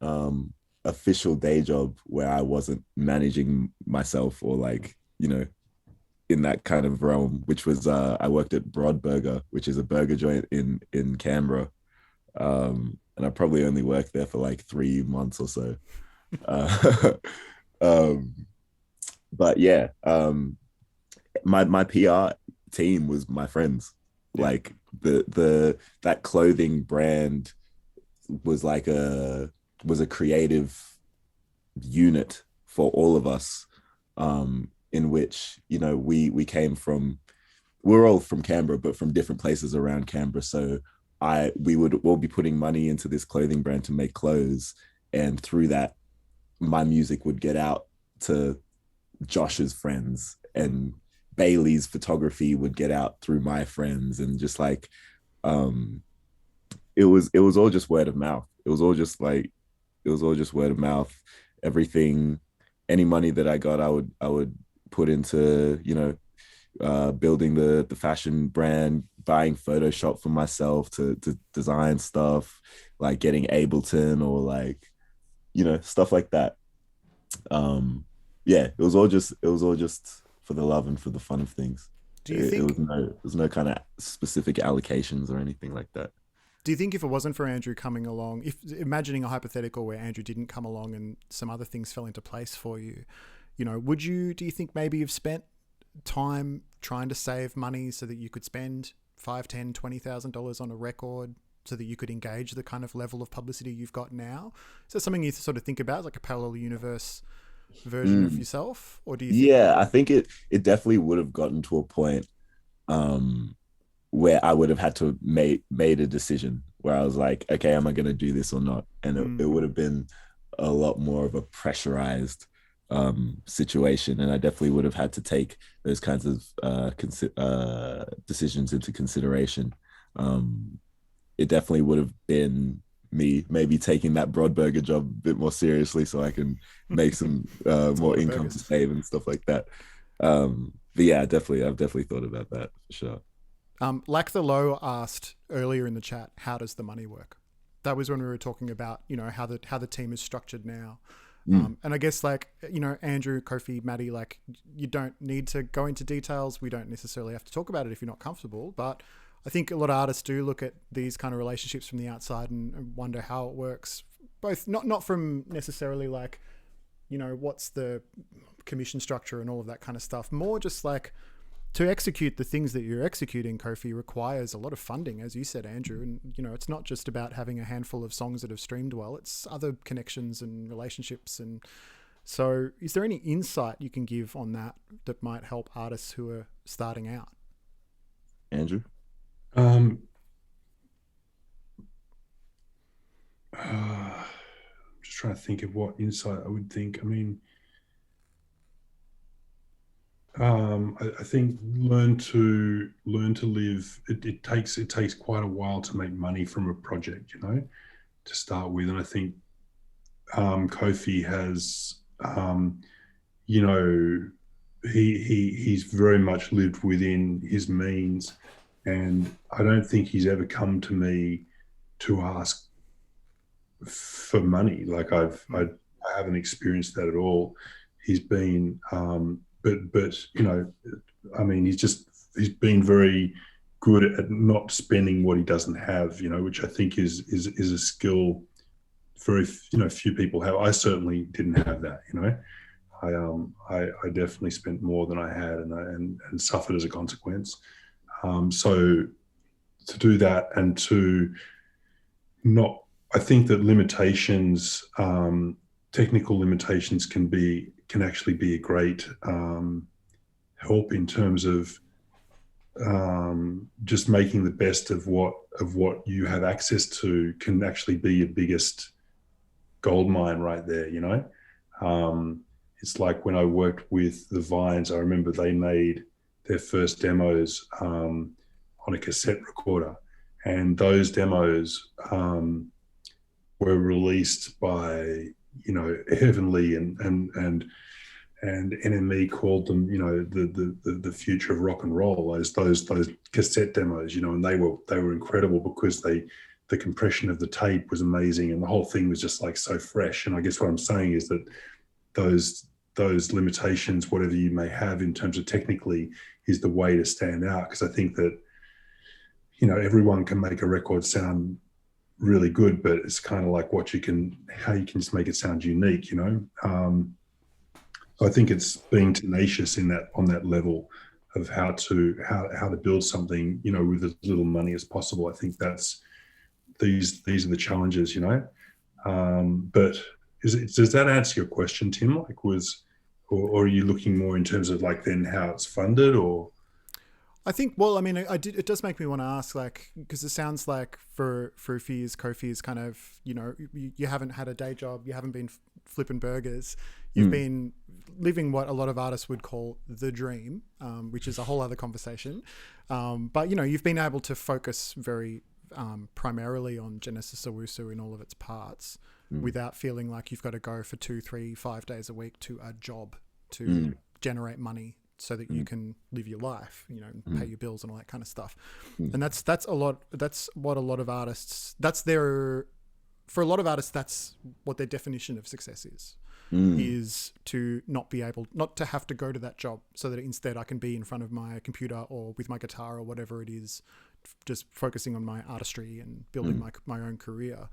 official day job where I wasn't managing myself or like, in that kind of realm, which was I worked at Broad Burger, which is a burger joint in Canberra. And I probably only worked there for like 3 months or so. But yeah, my PR team was my friends. Like that clothing brand was like a creative unit for all of us, in which we came from. We're all from Canberra, but from different places around Canberra. So we would all be putting money into this clothing brand to make clothes, and through that, my music would get out to Josh's friends, and Bailey's photography would get out through my friends, and just like it was all just word of mouth. It was all just word of mouth. Everything, any money that I got, I would put into building the fashion brand, buying Photoshop for myself to design stuff, like getting Ableton or like stuff like that. It was all just for the love and for the fun of things. Do you think there was no kind of specific allocations or anything like that? Do you think if it wasn't for Andrew coming along, if imagining a hypothetical where Andrew didn't come along and some other things fell into place for you, do you think maybe you've spent time trying to save money so that you could spend $5,000, $10,000, $20,000 on a record so that you could engage the kind of level of publicity you've got now? Is that something you sort of think about, like a parallel universe version of yourself? Or do you think I think it definitely would have gotten to a point where I would have had to made a decision where I was like, okay, am I going to do this or not? And it would have been a lot more of a pressurized situation, and I definitely would have had to take those kinds of decisions into consideration. It definitely would have been me maybe taking that Broad Burger job a bit more seriously so I can make some more income to save and stuff like that. But yeah, I've definitely thought about that for sure. Lack the Low asked earlier in the chat, how does the money work? That was when we were talking about, how the team is structured now. And I guess Andrew, Kofi, Maddie, you don't need to go into details. We don't necessarily have to talk about it if you're not comfortable, but I think a lot of artists do look at these kind of relationships from the outside and wonder how it works, both not from necessarily what's the commission structure and all of that kind of stuff, more just to execute the things that you're executing, Kofi, requires a lot of funding, as you said, Andrew. And, it's not just about having a handful of songs that have streamed well, it's other connections and relationships. And so is there any insight you can give on that might help artists who are starting out? Andrew? I'm just trying to think of what insight I would think. I mean, I think learn to live. It takes quite a while to make money from a project, to start with. And I think Kofi has, you know, he's very much lived within his means, and I don't think he's ever come to me to ask for money. Like I haven't experienced that at all. He's been, but I mean, he's been very good at not spending what he doesn't have, which I think is a skill very few people have. I certainly didn't have that. I definitely spent more than I had, and suffered as a consequence. So to do that, and to not, I think that limitations, technical limitations, can actually be a great help in terms of just making the best of what you have access to. Can actually be your biggest gold mine right there. It's like when I worked with the Vines, I remember they made their first demos on a cassette recorder, and those demos were released by Heavenly and NME called them the future of rock and roll. Those cassette demos, and they were incredible because the compression of the tape was amazing, and the whole thing was just like so fresh. And I guess what I'm saying is that those limitations, whatever you may have in terms of technically, is the way to stand out. Because I think that everyone can make a record sound really good, but it's kind of like how you can just make it sound unique. So I think it's being tenacious on that level of how to build something with as little money as possible. I think that's these are the challenges. But does that answer your question, Tim? Like, or are you looking more in terms of like then how it's funded? Or I think, well, I mean, it does make me want to ask, like, because it sounds like for Kofi is kind of, you haven't had a day job, you haven't been flipping burgers, you've been living what a lot of artists would call the dream, which is a whole other conversation. But, you've been able to focus very primarily on Genesis Owusu in all of its parts without feeling like you've got to go for 2, 3, 5 days a week to a job to generate money so that you can live your life, pay your bills and all that kind of stuff. And that's what a lot of artists, for a lot of artists, that's what their definition of success is to not to have to go to that job, so that instead I can be in front of my computer or with my guitar or whatever it is, just focusing on my artistry and building my own career.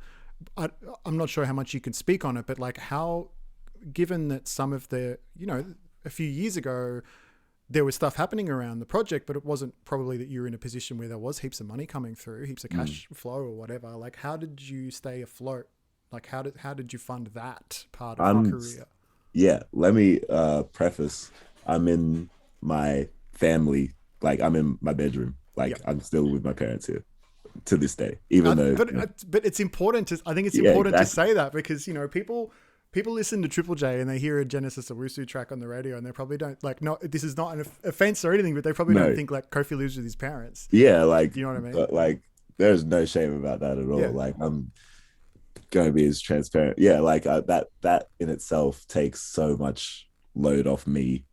I'm not sure how much you can speak on it, but like how, given that some of the, a few years ago, there was stuff happening around the project, but it wasn't probably that you were in a position where there was heaps of money coming through, heaps of cash flow or whatever. Like, how did you stay afloat? Like, how did you fund that part of your career? Yeah, let me preface. I'm in my family, like I'm in my bedroom. Like I'm still with my parents here to this day, even though. But it's important to. I think it's important to say that, because people listen to Triple J and they hear a Genesis Owusu track on the radio and they probably don't this is not an offense or anything, but they probably don't think like Kofi lives with his parents. Yeah, like, you know what I mean? Like, there's no shame about that at all. Yeah. Like, I'm going to be as transparent. Yeah, like that in itself takes so much load off me.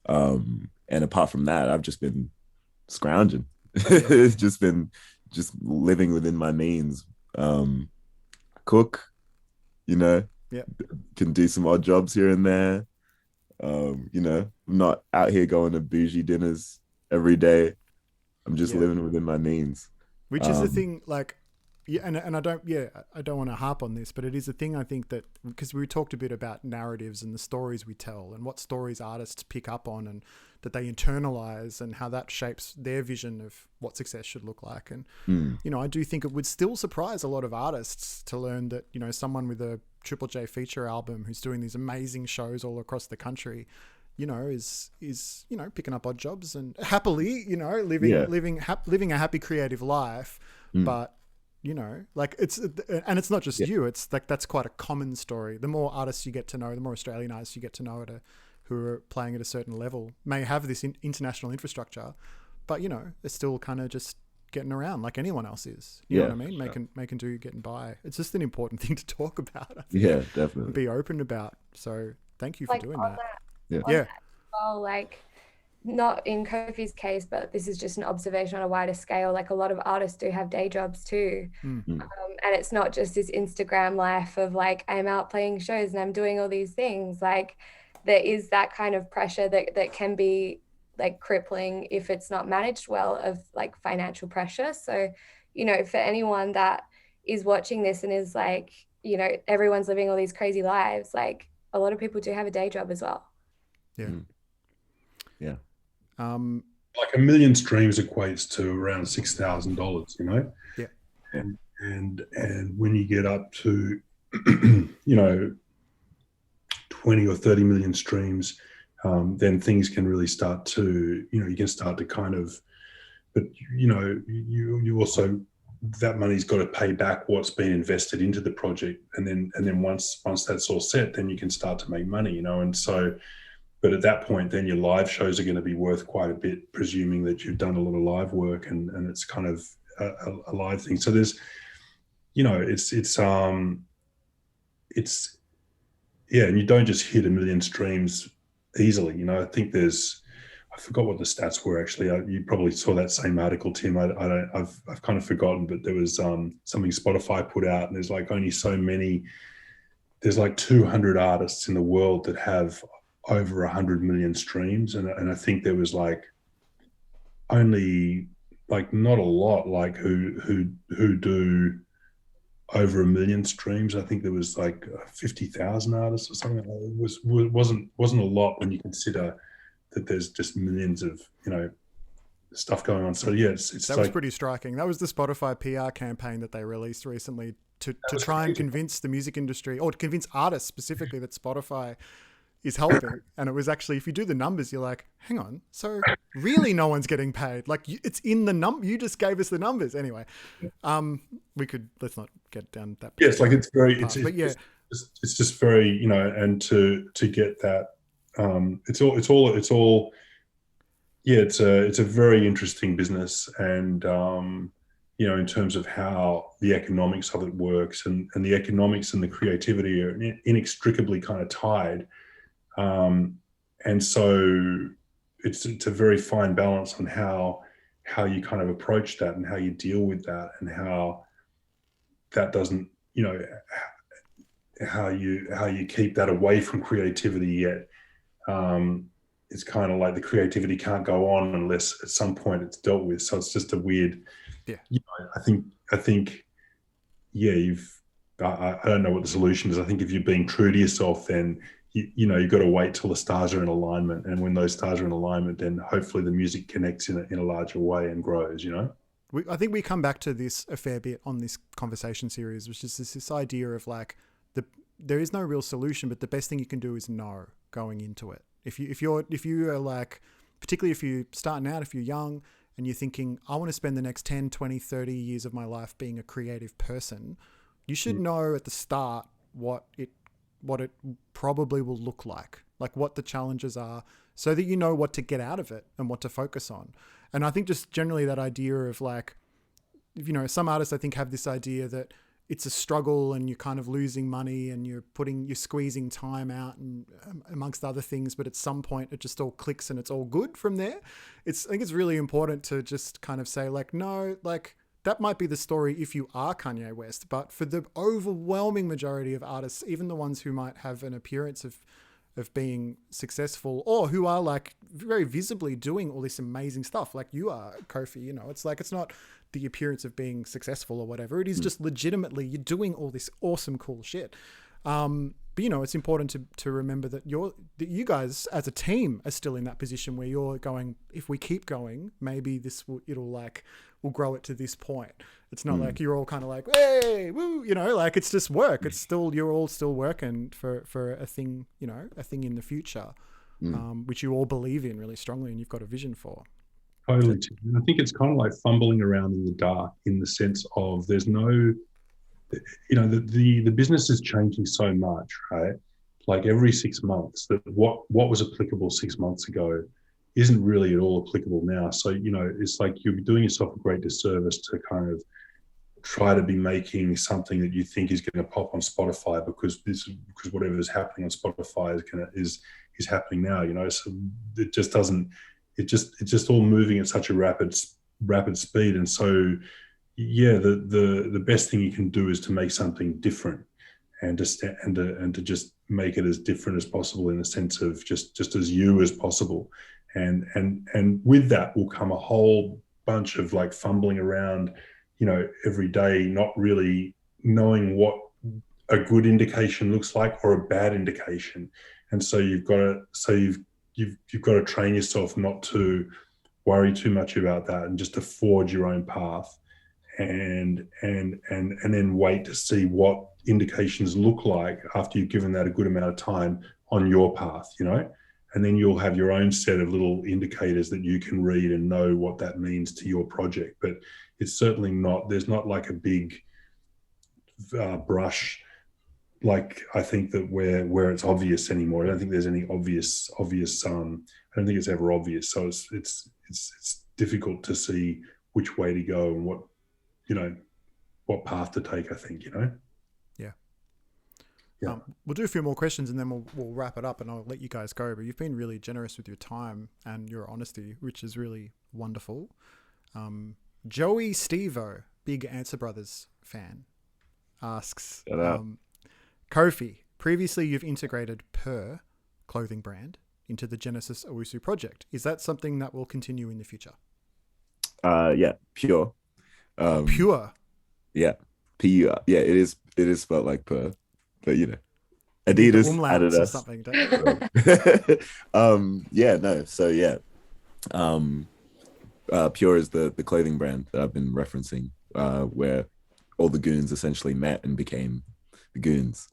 And apart from that, I've just been scrounging. It's just been living within my means. Cook, can do some odd jobs here and there. I'm not out here going to bougie dinners every day. I'm just living within my means. Which is the thing, like, and I don't want to harp on this, but it is a thing, I think, that because we talked a bit about narratives and the stories we tell and what stories artists pick up on and that they internalize and how that shapes their vision of what success should look like. And, I do think it would still surprise a lot of artists to learn that, someone with a Triple J feature album who's doing these amazing shows all across the country, is picking up odd jobs and happily, living a happy creative life. But, like it's not just you, it's like, that's quite a common story. The more artists you get to know, the more Australian artists you get to know at a who are playing at a certain level may have this international infrastructure, but you know, they're still kind of just getting around like anyone else is. You know what I mean? Making do, getting by. It's just an important thing to talk about. I think, Yeah, definitely. and be open about. So thank you for doing that. Yeah. Well, like, not in Kofi's case, but this is just an observation on a wider scale. Like, a lot of artists do have day jobs too. And it's not just this Instagram life of like, I'm out playing shows and I'm doing all these things. Like, there is that kind of pressure that can be like crippling if it's not managed well, of like financial pressure. So, you know, for anyone that is watching this and is like, you know, everyone's living all these crazy lives, like a lot of people do have a day job as well. Yeah. Yeah. Like 1 million streams equates to around $6,000, you know? Yeah. And when you get up to, you know, 20 or 30 million streams, then things can really start to, you know, you can start to kind of, but, you know, you also, that money's got to pay back what's been invested into the project. And then once that's all set, then you can start to make money, you know? And so, but at that point, then your live shows are going to be worth quite a bit, presuming that you've done a lot of live work and it's kind of a live thing. So there's, you know, it's yeah, and you don't just hit 1 million streams easily. You know, I think I forgot what the stats were actually. You probably saw that same article, Tim. I've kind of forgotten, but there was something Spotify put out, and there's like only so many. There's like 200 artists in the world that have over 100 million streams, and I think there was like only like not a lot like who do over 1 million streams. I think there was like 50,000 artists or something. It wasn't a lot when you consider that there's just millions of, you know, stuff going on. So yeah, it's that was pretty striking. That was the Spotify PR campaign that they released recently to try and convince the music industry, or to convince artists specifically, that Spotify is helping. And it was actually, if you do the numbers, you're like, hang on, so really no one's getting paid. Like, it's in the number, you just gave us the numbers. Anyway, let's not get down that. Yes, like it's very, but yeah, it's just very, you know, and to get that, it's all, yeah, it's a very interesting business. And, you know, in terms of how the economics of it works, and the economics and the creativity are inextricably kind of tied. And so it's a very fine balance on how you kind of approach that and how you deal with that, and how that doesn't, you know, how you keep that away from creativity yet. It's kind of like the creativity can't go on unless at some point it's dealt with. So it's just a weird, yeah. You know, I think, yeah, I don't know what the solution is. I think if you're being true to yourself, then you know, you've got to wait till the stars are in alignment, and when those stars are in alignment, then hopefully the music connects in a larger way and grows, you know? I think we come back to this a fair bit on this conversation series, which is this idea of like, there is no real solution, but the best thing you can do is know going into it. If you are like, particularly if you're starting out, if you're young and you're thinking, I want to spend the next 10, 20, 30 years of my life being a creative person, you should know at the start what it probably will look like what the challenges are, so that you know what to get out of it and what to focus on. And I think just generally that idea of like, you know, some artists I think have this idea that it's a struggle and you're kind of losing money and you're squeezing time out and amongst other things, but at some point it just all clicks and it's all good from there. I think it's really important to just kind of say like, no, like, that might be the story if you are Kanye West, but for the overwhelming majority of artists, even the ones who might have an appearance of being successful, or who are like very visibly doing all this amazing stuff, like you are, Kofi, you know, it's like, it's not the appearance of being successful or whatever. It is just legitimately, you're doing all this awesome, cool shit. But, you know, it's important to remember that you guys as a team are still in that position where you're going, if we keep going, maybe we'll grow it to this point. It's not like you're all kind of like, hey, woo, you know, like it's just work. It's still, you're all still working for a thing, you know, a thing in the future, which you all believe in really strongly and you've got a vision for. Totally. I think it's kind of like fumbling around in the dark, in the sense of there's no, you know, the business is changing so much, right? like every 6 months, that what was applicable 6 months ago isn't really at all applicable now. So, it's like you're doing yourself a great disservice to kind of try to be making something that you think is going to pop on Spotify because whatever is happening on Spotify is happening now. So it just doesn't. It's just all moving at such a rapid speed, and so yeah, the best thing you can do is to make something different, and to just make it as different as possible in the sense of just as you as possible, and with that will come a whole bunch of like fumbling around, every day, not really knowing what a good indication looks like or a bad indication, and so you've got to train yourself not to worry too much about that and just to forge your own path, and then wait to see what indications look like after you've given that a good amount of time on your path, and then you'll have your own set of little indicators that you can read and know what that means to your project. But it's certainly not, there's not like a big brush, like I think that where it's obvious anymore. I don't think there's any obvious I don't think it's ever obvious. So it's difficult to see which way to go and what path to take, I think, Yeah. We'll do a few more questions and then we'll wrap it up, and I'll let you guys go. But you've been really generous with your time and your honesty, which is really wonderful. Joey Stevo, big Answer Brothers fan, asks, Kofi, previously you've integrated Per clothing brand into the Genesis Owusu project. Is that something that will continue in the future? Yeah, Pure. Pure? Yeah, P-U-R. Yeah, it is spelled like Per. But Adidas, Adidas, or something. Pure is the clothing brand that I've been referencing, where all the goons essentially met and became the goons.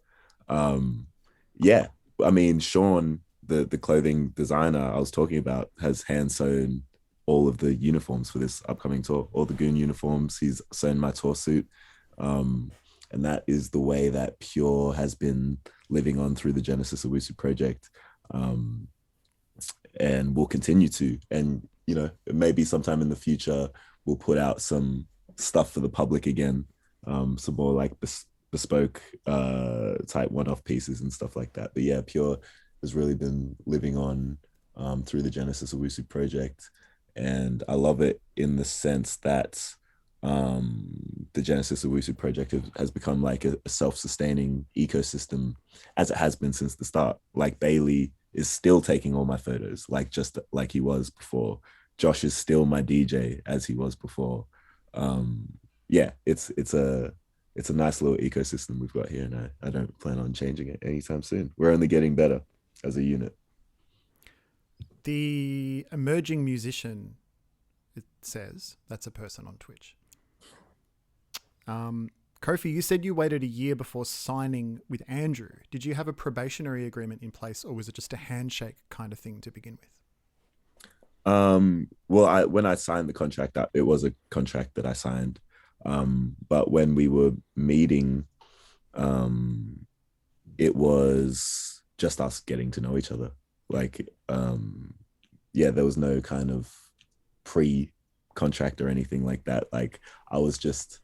Yeah, I mean, Sean, the clothing designer I was talking about, has hand sewn all of the uniforms for this upcoming tour, all the goon uniforms. He's sewn my tour suit. And that is the way that Pure has been living on through the Genesis Owusu project, and will continue to. And, maybe sometime in the future, we'll put out some stuff for the public again, some more like bespoke type one-off pieces and stuff like that. But yeah, Pure has really been living on through the Genesis Owusu project. And I love it in the sense that the Genesis Owusu project has become like a self-sustaining ecosystem, as it has been since the start. Like Bailey is still taking all my photos, like just like he was before. Josh is still my DJ as he was before. Yeah, it's a nice little ecosystem we've got here, and I don't plan on changing it anytime soon. We're only getting better as a unit. The emerging musician, it says, that's a person on Twitch. Kofi, you said you waited a year before signing with Andrew. Did you have a probationary agreement in place, or was it just a handshake kind of thing to begin with? Well, when I signed the contract, it was a contract that I signed. But when we were meeting, it was just us getting to know each other. Like, there was no kind of pre-contract or anything like that. Like, I was just,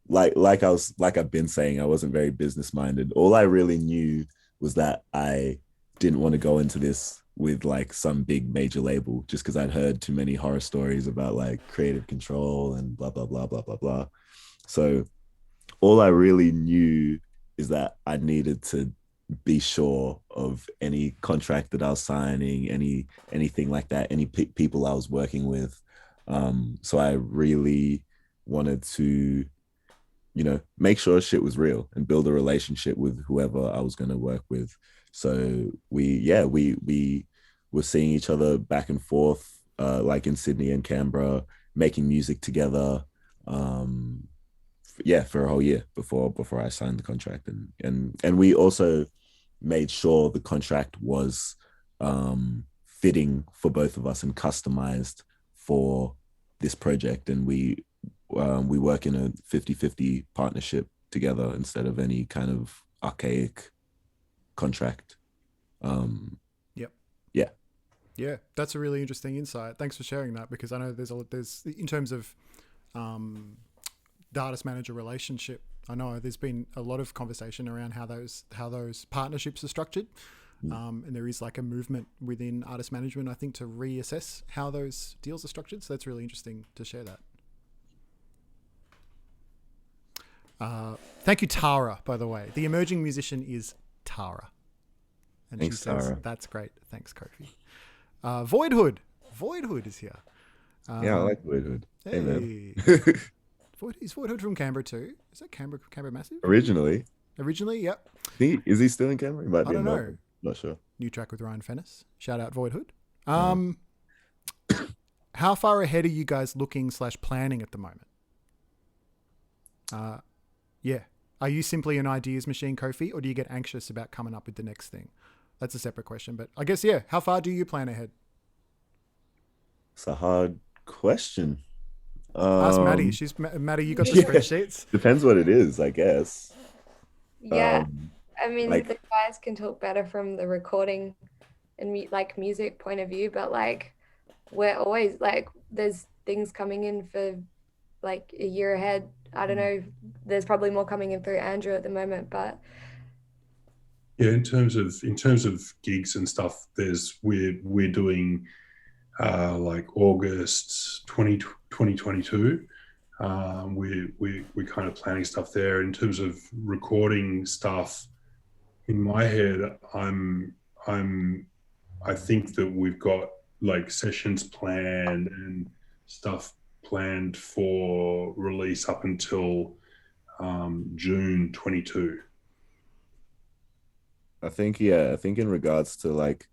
like I've been saying, I wasn't very business minded. All I really knew was that I didn't want to go into this with like some big major label, just because I'd heard too many horror stories about like creative control and blah, blah, blah, blah, blah, blah. So all I really knew is that I needed to be sure of any contract that I was signing, anything like that, any people I was working with. So I really wanted to, make sure shit was real and build a relationship with whoever I was going to work with. So we were seeing each other back and forth, like in Sydney and Canberra, making music together. For a whole year before I signed the contract, and we also made sure the contract was fitting for both of us and customized for this project. And we work in a 50-50 partnership together instead of any kind of archaic contract. Yep. Yeah. Yeah, that's a really interesting insight. Thanks for sharing that, because I know there's in terms of the artist manager relationship, I know there's been a lot of conversation around how those partnerships are structured. And there is like a movement within artist management, I think, to reassess how those deals are structured. So that's really interesting to share that. Thank you, Tara, by the way. The emerging musician is Tara. And Thanks, she says, Tara. that's great. Thanks, Kofi. Voidhood. Voidhood is here. Yeah, I like Voidhood. Hey, man. Is Voidhood from Canberra too? Is that Canberra Massive? Originally, Yep. is he still in Canberra? He might I be don't in know. Melbourne. Not sure. New track with Ryan Fennis. Shout out Voidhood. How far ahead are you guys looking / planning at the moment? Yeah. Are you simply an ideas machine, Kofi, or do you get anxious about coming up with the next thing? That's a separate question, but I guess, yeah. How far do you plan ahead? It's a hard question. Ask Maddie. Maddie, you got the Yeah. spreadsheets? Depends what it is, I guess. Yeah. I mean, like- the guys can talk better from the recording and music point of view, but like we're always like there's things coming in for like a year ahead. I don't know. There's probably more coming in through Andrew at the moment, but Yeah, in terms of gigs and stuff, we're doing like August 2022. We're kind of planning stuff there. In terms of recording stuff, in my head, I think that we've got like sessions planned and stuff planned for release up until June 22. I think in regards to like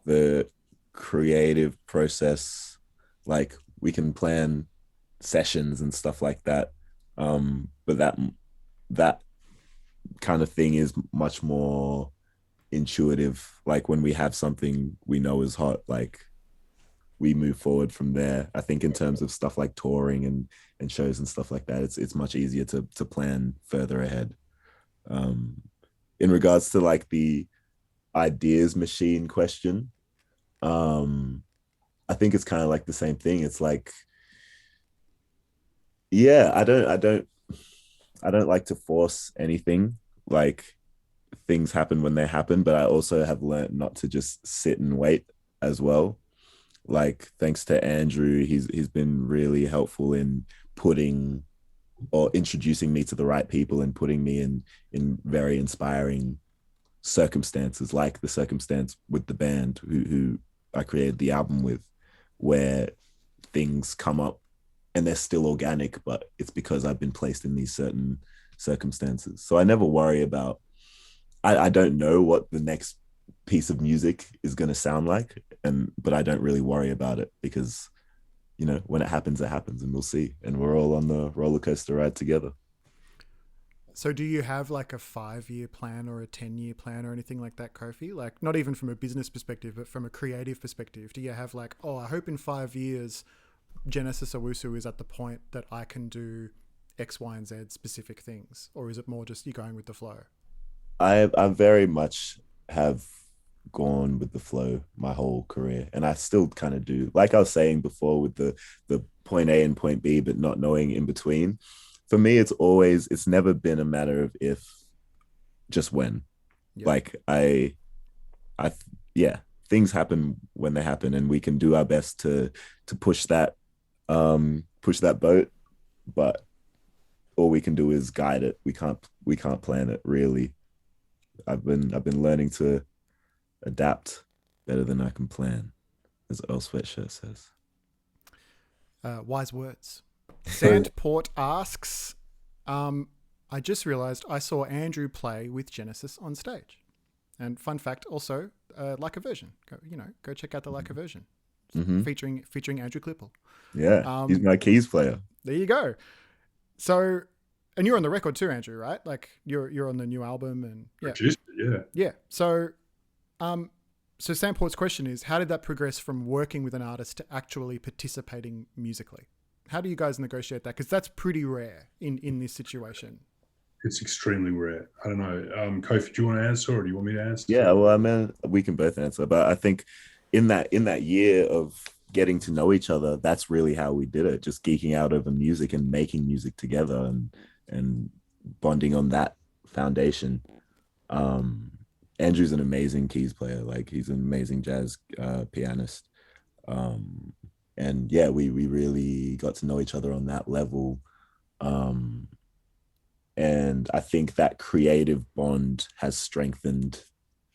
the creative process, like we can plan sessions and stuff like that. But that kind of thing is much more intuitive. Like when we have something we know is hot, like we move forward from there. I think in terms of stuff like touring and shows and stuff like that, it's much easier to plan further ahead. In regards to like the ideas machine question, I think it's kind of like the same thing. It's like, yeah, I don't like to force anything. Like things happen when they happen, but I also have learned not to just sit and wait as well. Like thanks to Andrew, he's been really helpful in putting or introducing me to the right people and putting me in very inspiring circumstances, like the circumstance with the band who I created the album with, where things come up and they're still organic, but it's because I've been placed in these certain circumstances. So I never worry about, I don't know what the next piece of music is going to sound like, but I don't really worry about it because, you know, when it happens and we'll see. And we're all on the roller coaster ride together. So do you have like a 5-year plan or a 10-year plan or anything like that, Kofi? Like not even from a business perspective, but from a creative perspective. Do you have like, oh, I hope in 5 years Genesis Owusu is at the point that I can do X, Y, and Z specific things? Or is it more just you going with the flow? I very much have gone with the flow my whole career, and I still kind of do. Like I was saying before with the point A and point B, but not knowing in between. For me, it's never been a matter of if, just when. Yeah. Like things happen when they happen, and we can do our best to push that boat, but all we can do is guide it. We can't plan it really. I've been learning to adapt better than I can plan, as Earl Sweatshirt says. Wise words. Sandport asks, I just realized I saw Andrew play with Genesis on stage. And fun fact, also, Like a Version. Go check out the Like a Version. Featuring Andrew Clipple. Yeah, he's my keys player. There you go. So, and you're on the record too, Andrew, right? Like you're on the new album and yeah. So, so Sandport's question is, how did that progress from working with an artist to actually participating musically? How do you guys negotiate that? Because that's pretty rare in this situation. It's extremely rare. I don't know. Kofi, do you want to answer, or do you want me to answer? Yeah, well, I mean, we can both answer, but I think in that year of getting to know each other, that's really how we did it. Just geeking out over music and making music together, and bonding on that foundation. Um, Andrew's an amazing keys player. Like, he's an amazing jazz pianist. Um, and yeah, we really got to know each other on that level. Um, and I think that creative bond has strengthened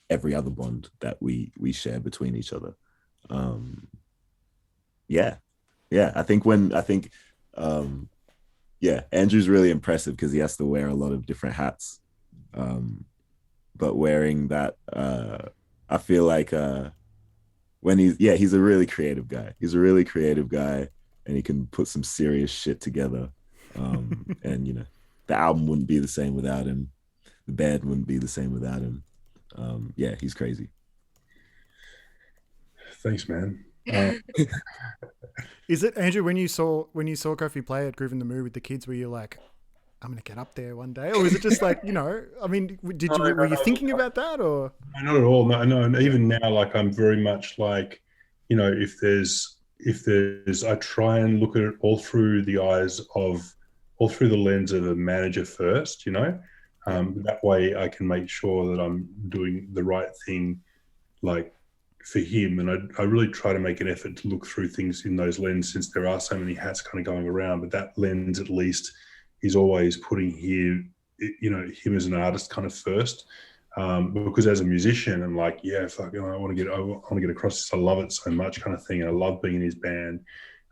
every other bond that we share between each other. Um, yeah, yeah. Um, yeah, Andrew's really impressive because he has to wear a lot of different hats. Um, but wearing that, I feel like when he's a really creative guy. He's a really creative guy, and he can put some serious shit together. And the album wouldn't be the same without him. The band wouldn't be the same without him. Yeah, he's crazy. Thanks, man. Is it, Andrew, when you saw Kofi play at Groove in the Mood with the kids, were you like, I'm gonna get up there one day, or is it just like, I mean, were you thinking about that, or? Not at all. No, no. And even now, like, I'm very much like, if there's, I try and look at it all through the lens of a manager first. That way I can make sure that I'm doing the right thing, like, for him. And I really try to make an effort to look through things in those lenses, since there are so many hats kind of going around. But that lens, at least, is always putting him as an artist kind of first. Because as a musician, I'm like, yeah, fuck, I want to get across this. I love it so much, kind of thing. And I love being in his band,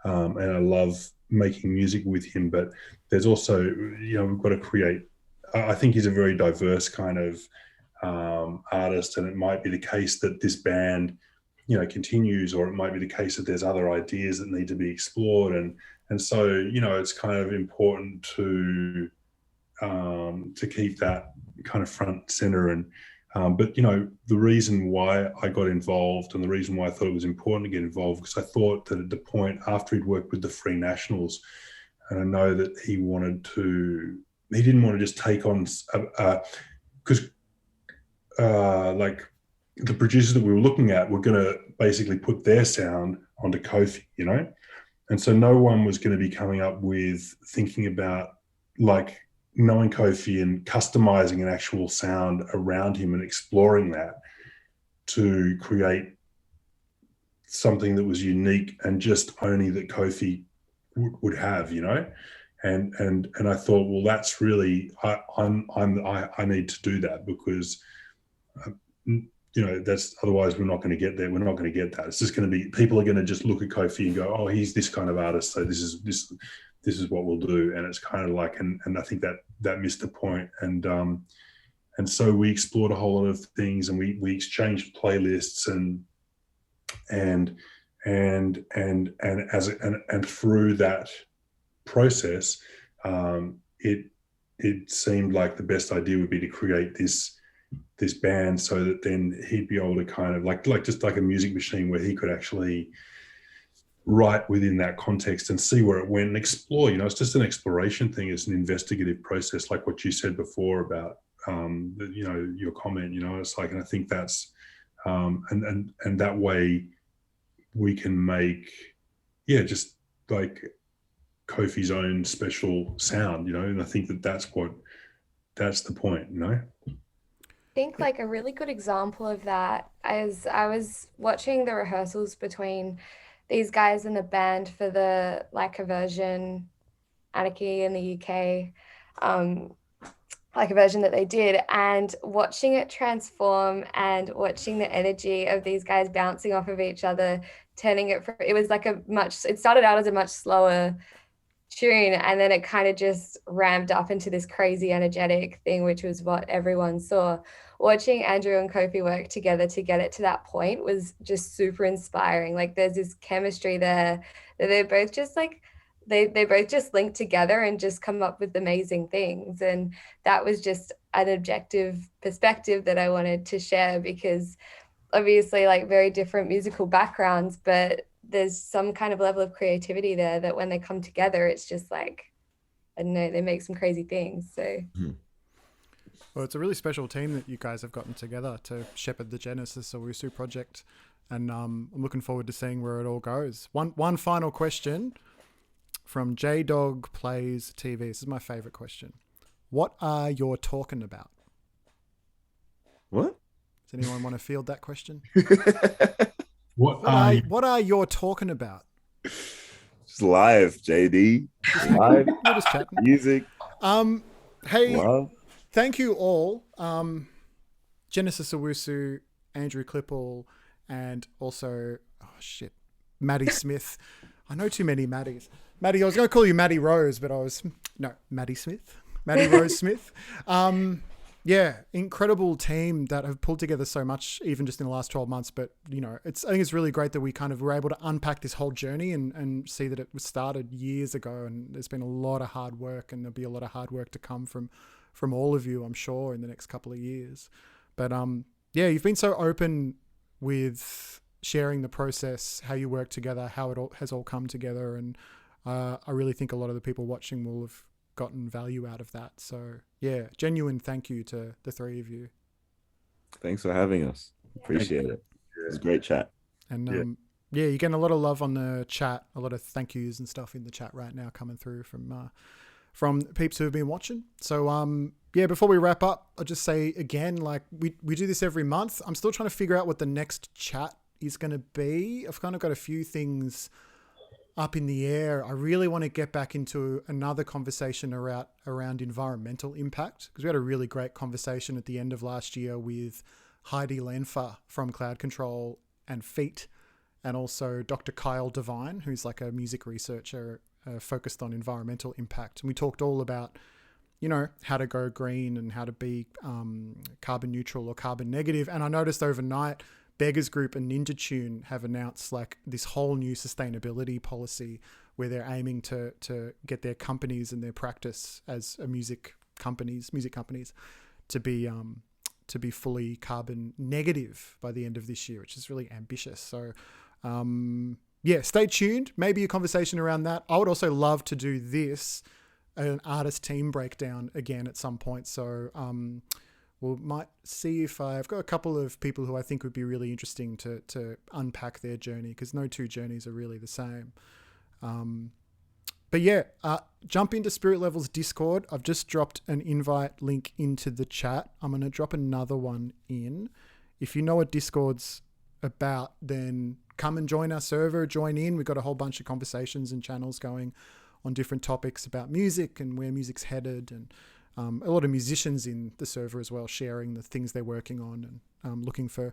and I love making music with him. But there's also, we've got to create. I think he's a very diverse kind of artist, and it might be the case that this band, continues, or it might be the case that there's other ideas that need to be explored, and so it's kind of important to keep that kind of front center. And but the reason why I got involved, and the reason why I thought it was important to get involved, because I thought that at the point after he'd worked with the Free Nationals, and I know that he didn't want to just take on, because like, the producers that we were looking at were going to basically put their sound onto Kofi, and so no one was going to be coming up with thinking about, like, knowing Kofi and customizing an actual sound around him and exploring that to create something that was unique and just only that Kofi would have, and I thought, well, that's really, I need to do that, because that's, otherwise we're not going to get there. We're not going to get that. It's just going to be, people are going to just look at Kofi and go, oh, he's this kind of artist, so this is what we'll do. And it's kind of like, and I think that missed the point. And so we explored a whole lot of things, and we exchanged playlists, and through that process, it seemed like the best idea would be to create this band, so that then he'd be able to kind of like just like a music machine, where he could actually write within that context and see where it went and explore. It's just an exploration thing. It's an investigative process, like what you said before about your comment. It's like, and I think that's and that way we can make, just like Kofi's own special sound, and I think that's the point. I think, like, a really good example of that is, I was watching the rehearsals between these guys in the band for the Like version Anarchy in the UK, like a version that they did, and watching it transform and watching the energy of these guys bouncing off of each other, it was like it started out as a much slower tune, and then it kind of just ramped up into this crazy energetic thing, which was what everyone saw. Watching Andrew and Kofi work together to get it to that point was just super inspiring. Like, there's this chemistry there that they're both just like, they both just link together and just come up with amazing things. And that was just an objective perspective that I wanted to share, because obviously, like, very different musical backgrounds, but there's some kind of level of creativity there that when they come together, it's just like, I don't know, they make some crazy things. So Well, it's a really special team that you guys have gotten together to shepherd the Genesis Owusu project, and I'm looking forward to seeing where it all goes. One final question from J Dog Plays TV. This is my favorite question. What are you talking about? What? Does anyone want to field that question? What What are you talking about? Just live, JD. Live We're just chatting. music. Hey, Love. thank you all. Genesis Owusu, Andrew Clipple, and also, Maddie Smith. I know too many Maddies. Maddie, I was going to call you Maddie Rose, but Maddie Smith. Maddie Rose Smith. Yeah, incredible team that have pulled together so much, even just in the last 12 months. But, I think it's really great that we kind of were able to unpack this whole journey and see that it was started years ago. And there's been a lot of hard work, and there'll be a lot of hard work to come from all of you, I'm sure, in the next couple of years. But, you've been so open with sharing the process, how you work together, how it all has all come together. And I really think a lot of the people watching will have gotten value out of that. So yeah, genuine thank you to the three of you. Thanks for having us. Appreciate it. It was a great chat. And you're getting a lot of love on the chat, a lot of thank yous and stuff in the chat right now coming through from peeps who have been watching. So before we wrap up, I'll just say again, like we do this every month. I'm still trying to figure out what the next chat is going to be. I've kind of got a few things up in the air. I really want to get back into another conversation around environmental impact, because we had a really great conversation at the end of last year with Heidi Lenfer from Cloud Control and Feet, and also Dr. Kyle Devine, who's like a music researcher focused on environmental impact. And we talked all about, how to go green and how to be carbon neutral or carbon negative. And I noticed overnight, Beggars Group and Ninja Tune have announced like this whole new sustainability policy where they're aiming to get their companies and their practice as music companies to be fully carbon negative by the end of this year, which is really ambitious. So stay tuned. Maybe a conversation around that. I would also love to do an artist team breakdown again at some point. So we might see if I've got a couple of people who I think would be really interesting to unpack their journey, because no two journeys are really the same. Jump into Spirit Level's Discord. I've just dropped an invite link into the chat. I'm going to drop another one in. If you know what Discord's about, then come and join our server, join in. We've got a whole bunch of conversations and channels going on different topics about music and where music's headed, and a lot of musicians in the server as well, sharing the things they're working on, and looking for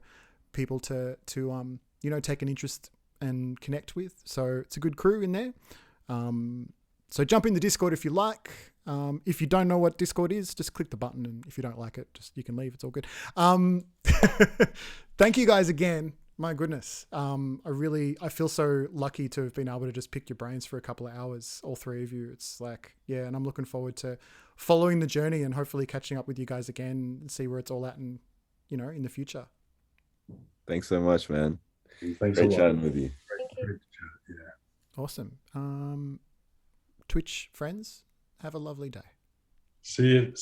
people to take an interest and connect with. So it's a good crew in there. So jump in the Discord if you like. If you don't know what Discord is, just click the button, and if you don't like it, you can leave. It's all good. Thank you guys again. My goodness. I feel so lucky to have been able to just pick your brains for a couple of hours, all three of you. It's like, and I'm looking forward to following the journey and hopefully catching up with you guys again and see where it's all at in the future. Thanks so much, man. Thanks Great a lot. chatting with you. Thank you. Yeah. Awesome. Twitch friends, have a lovely day. See you.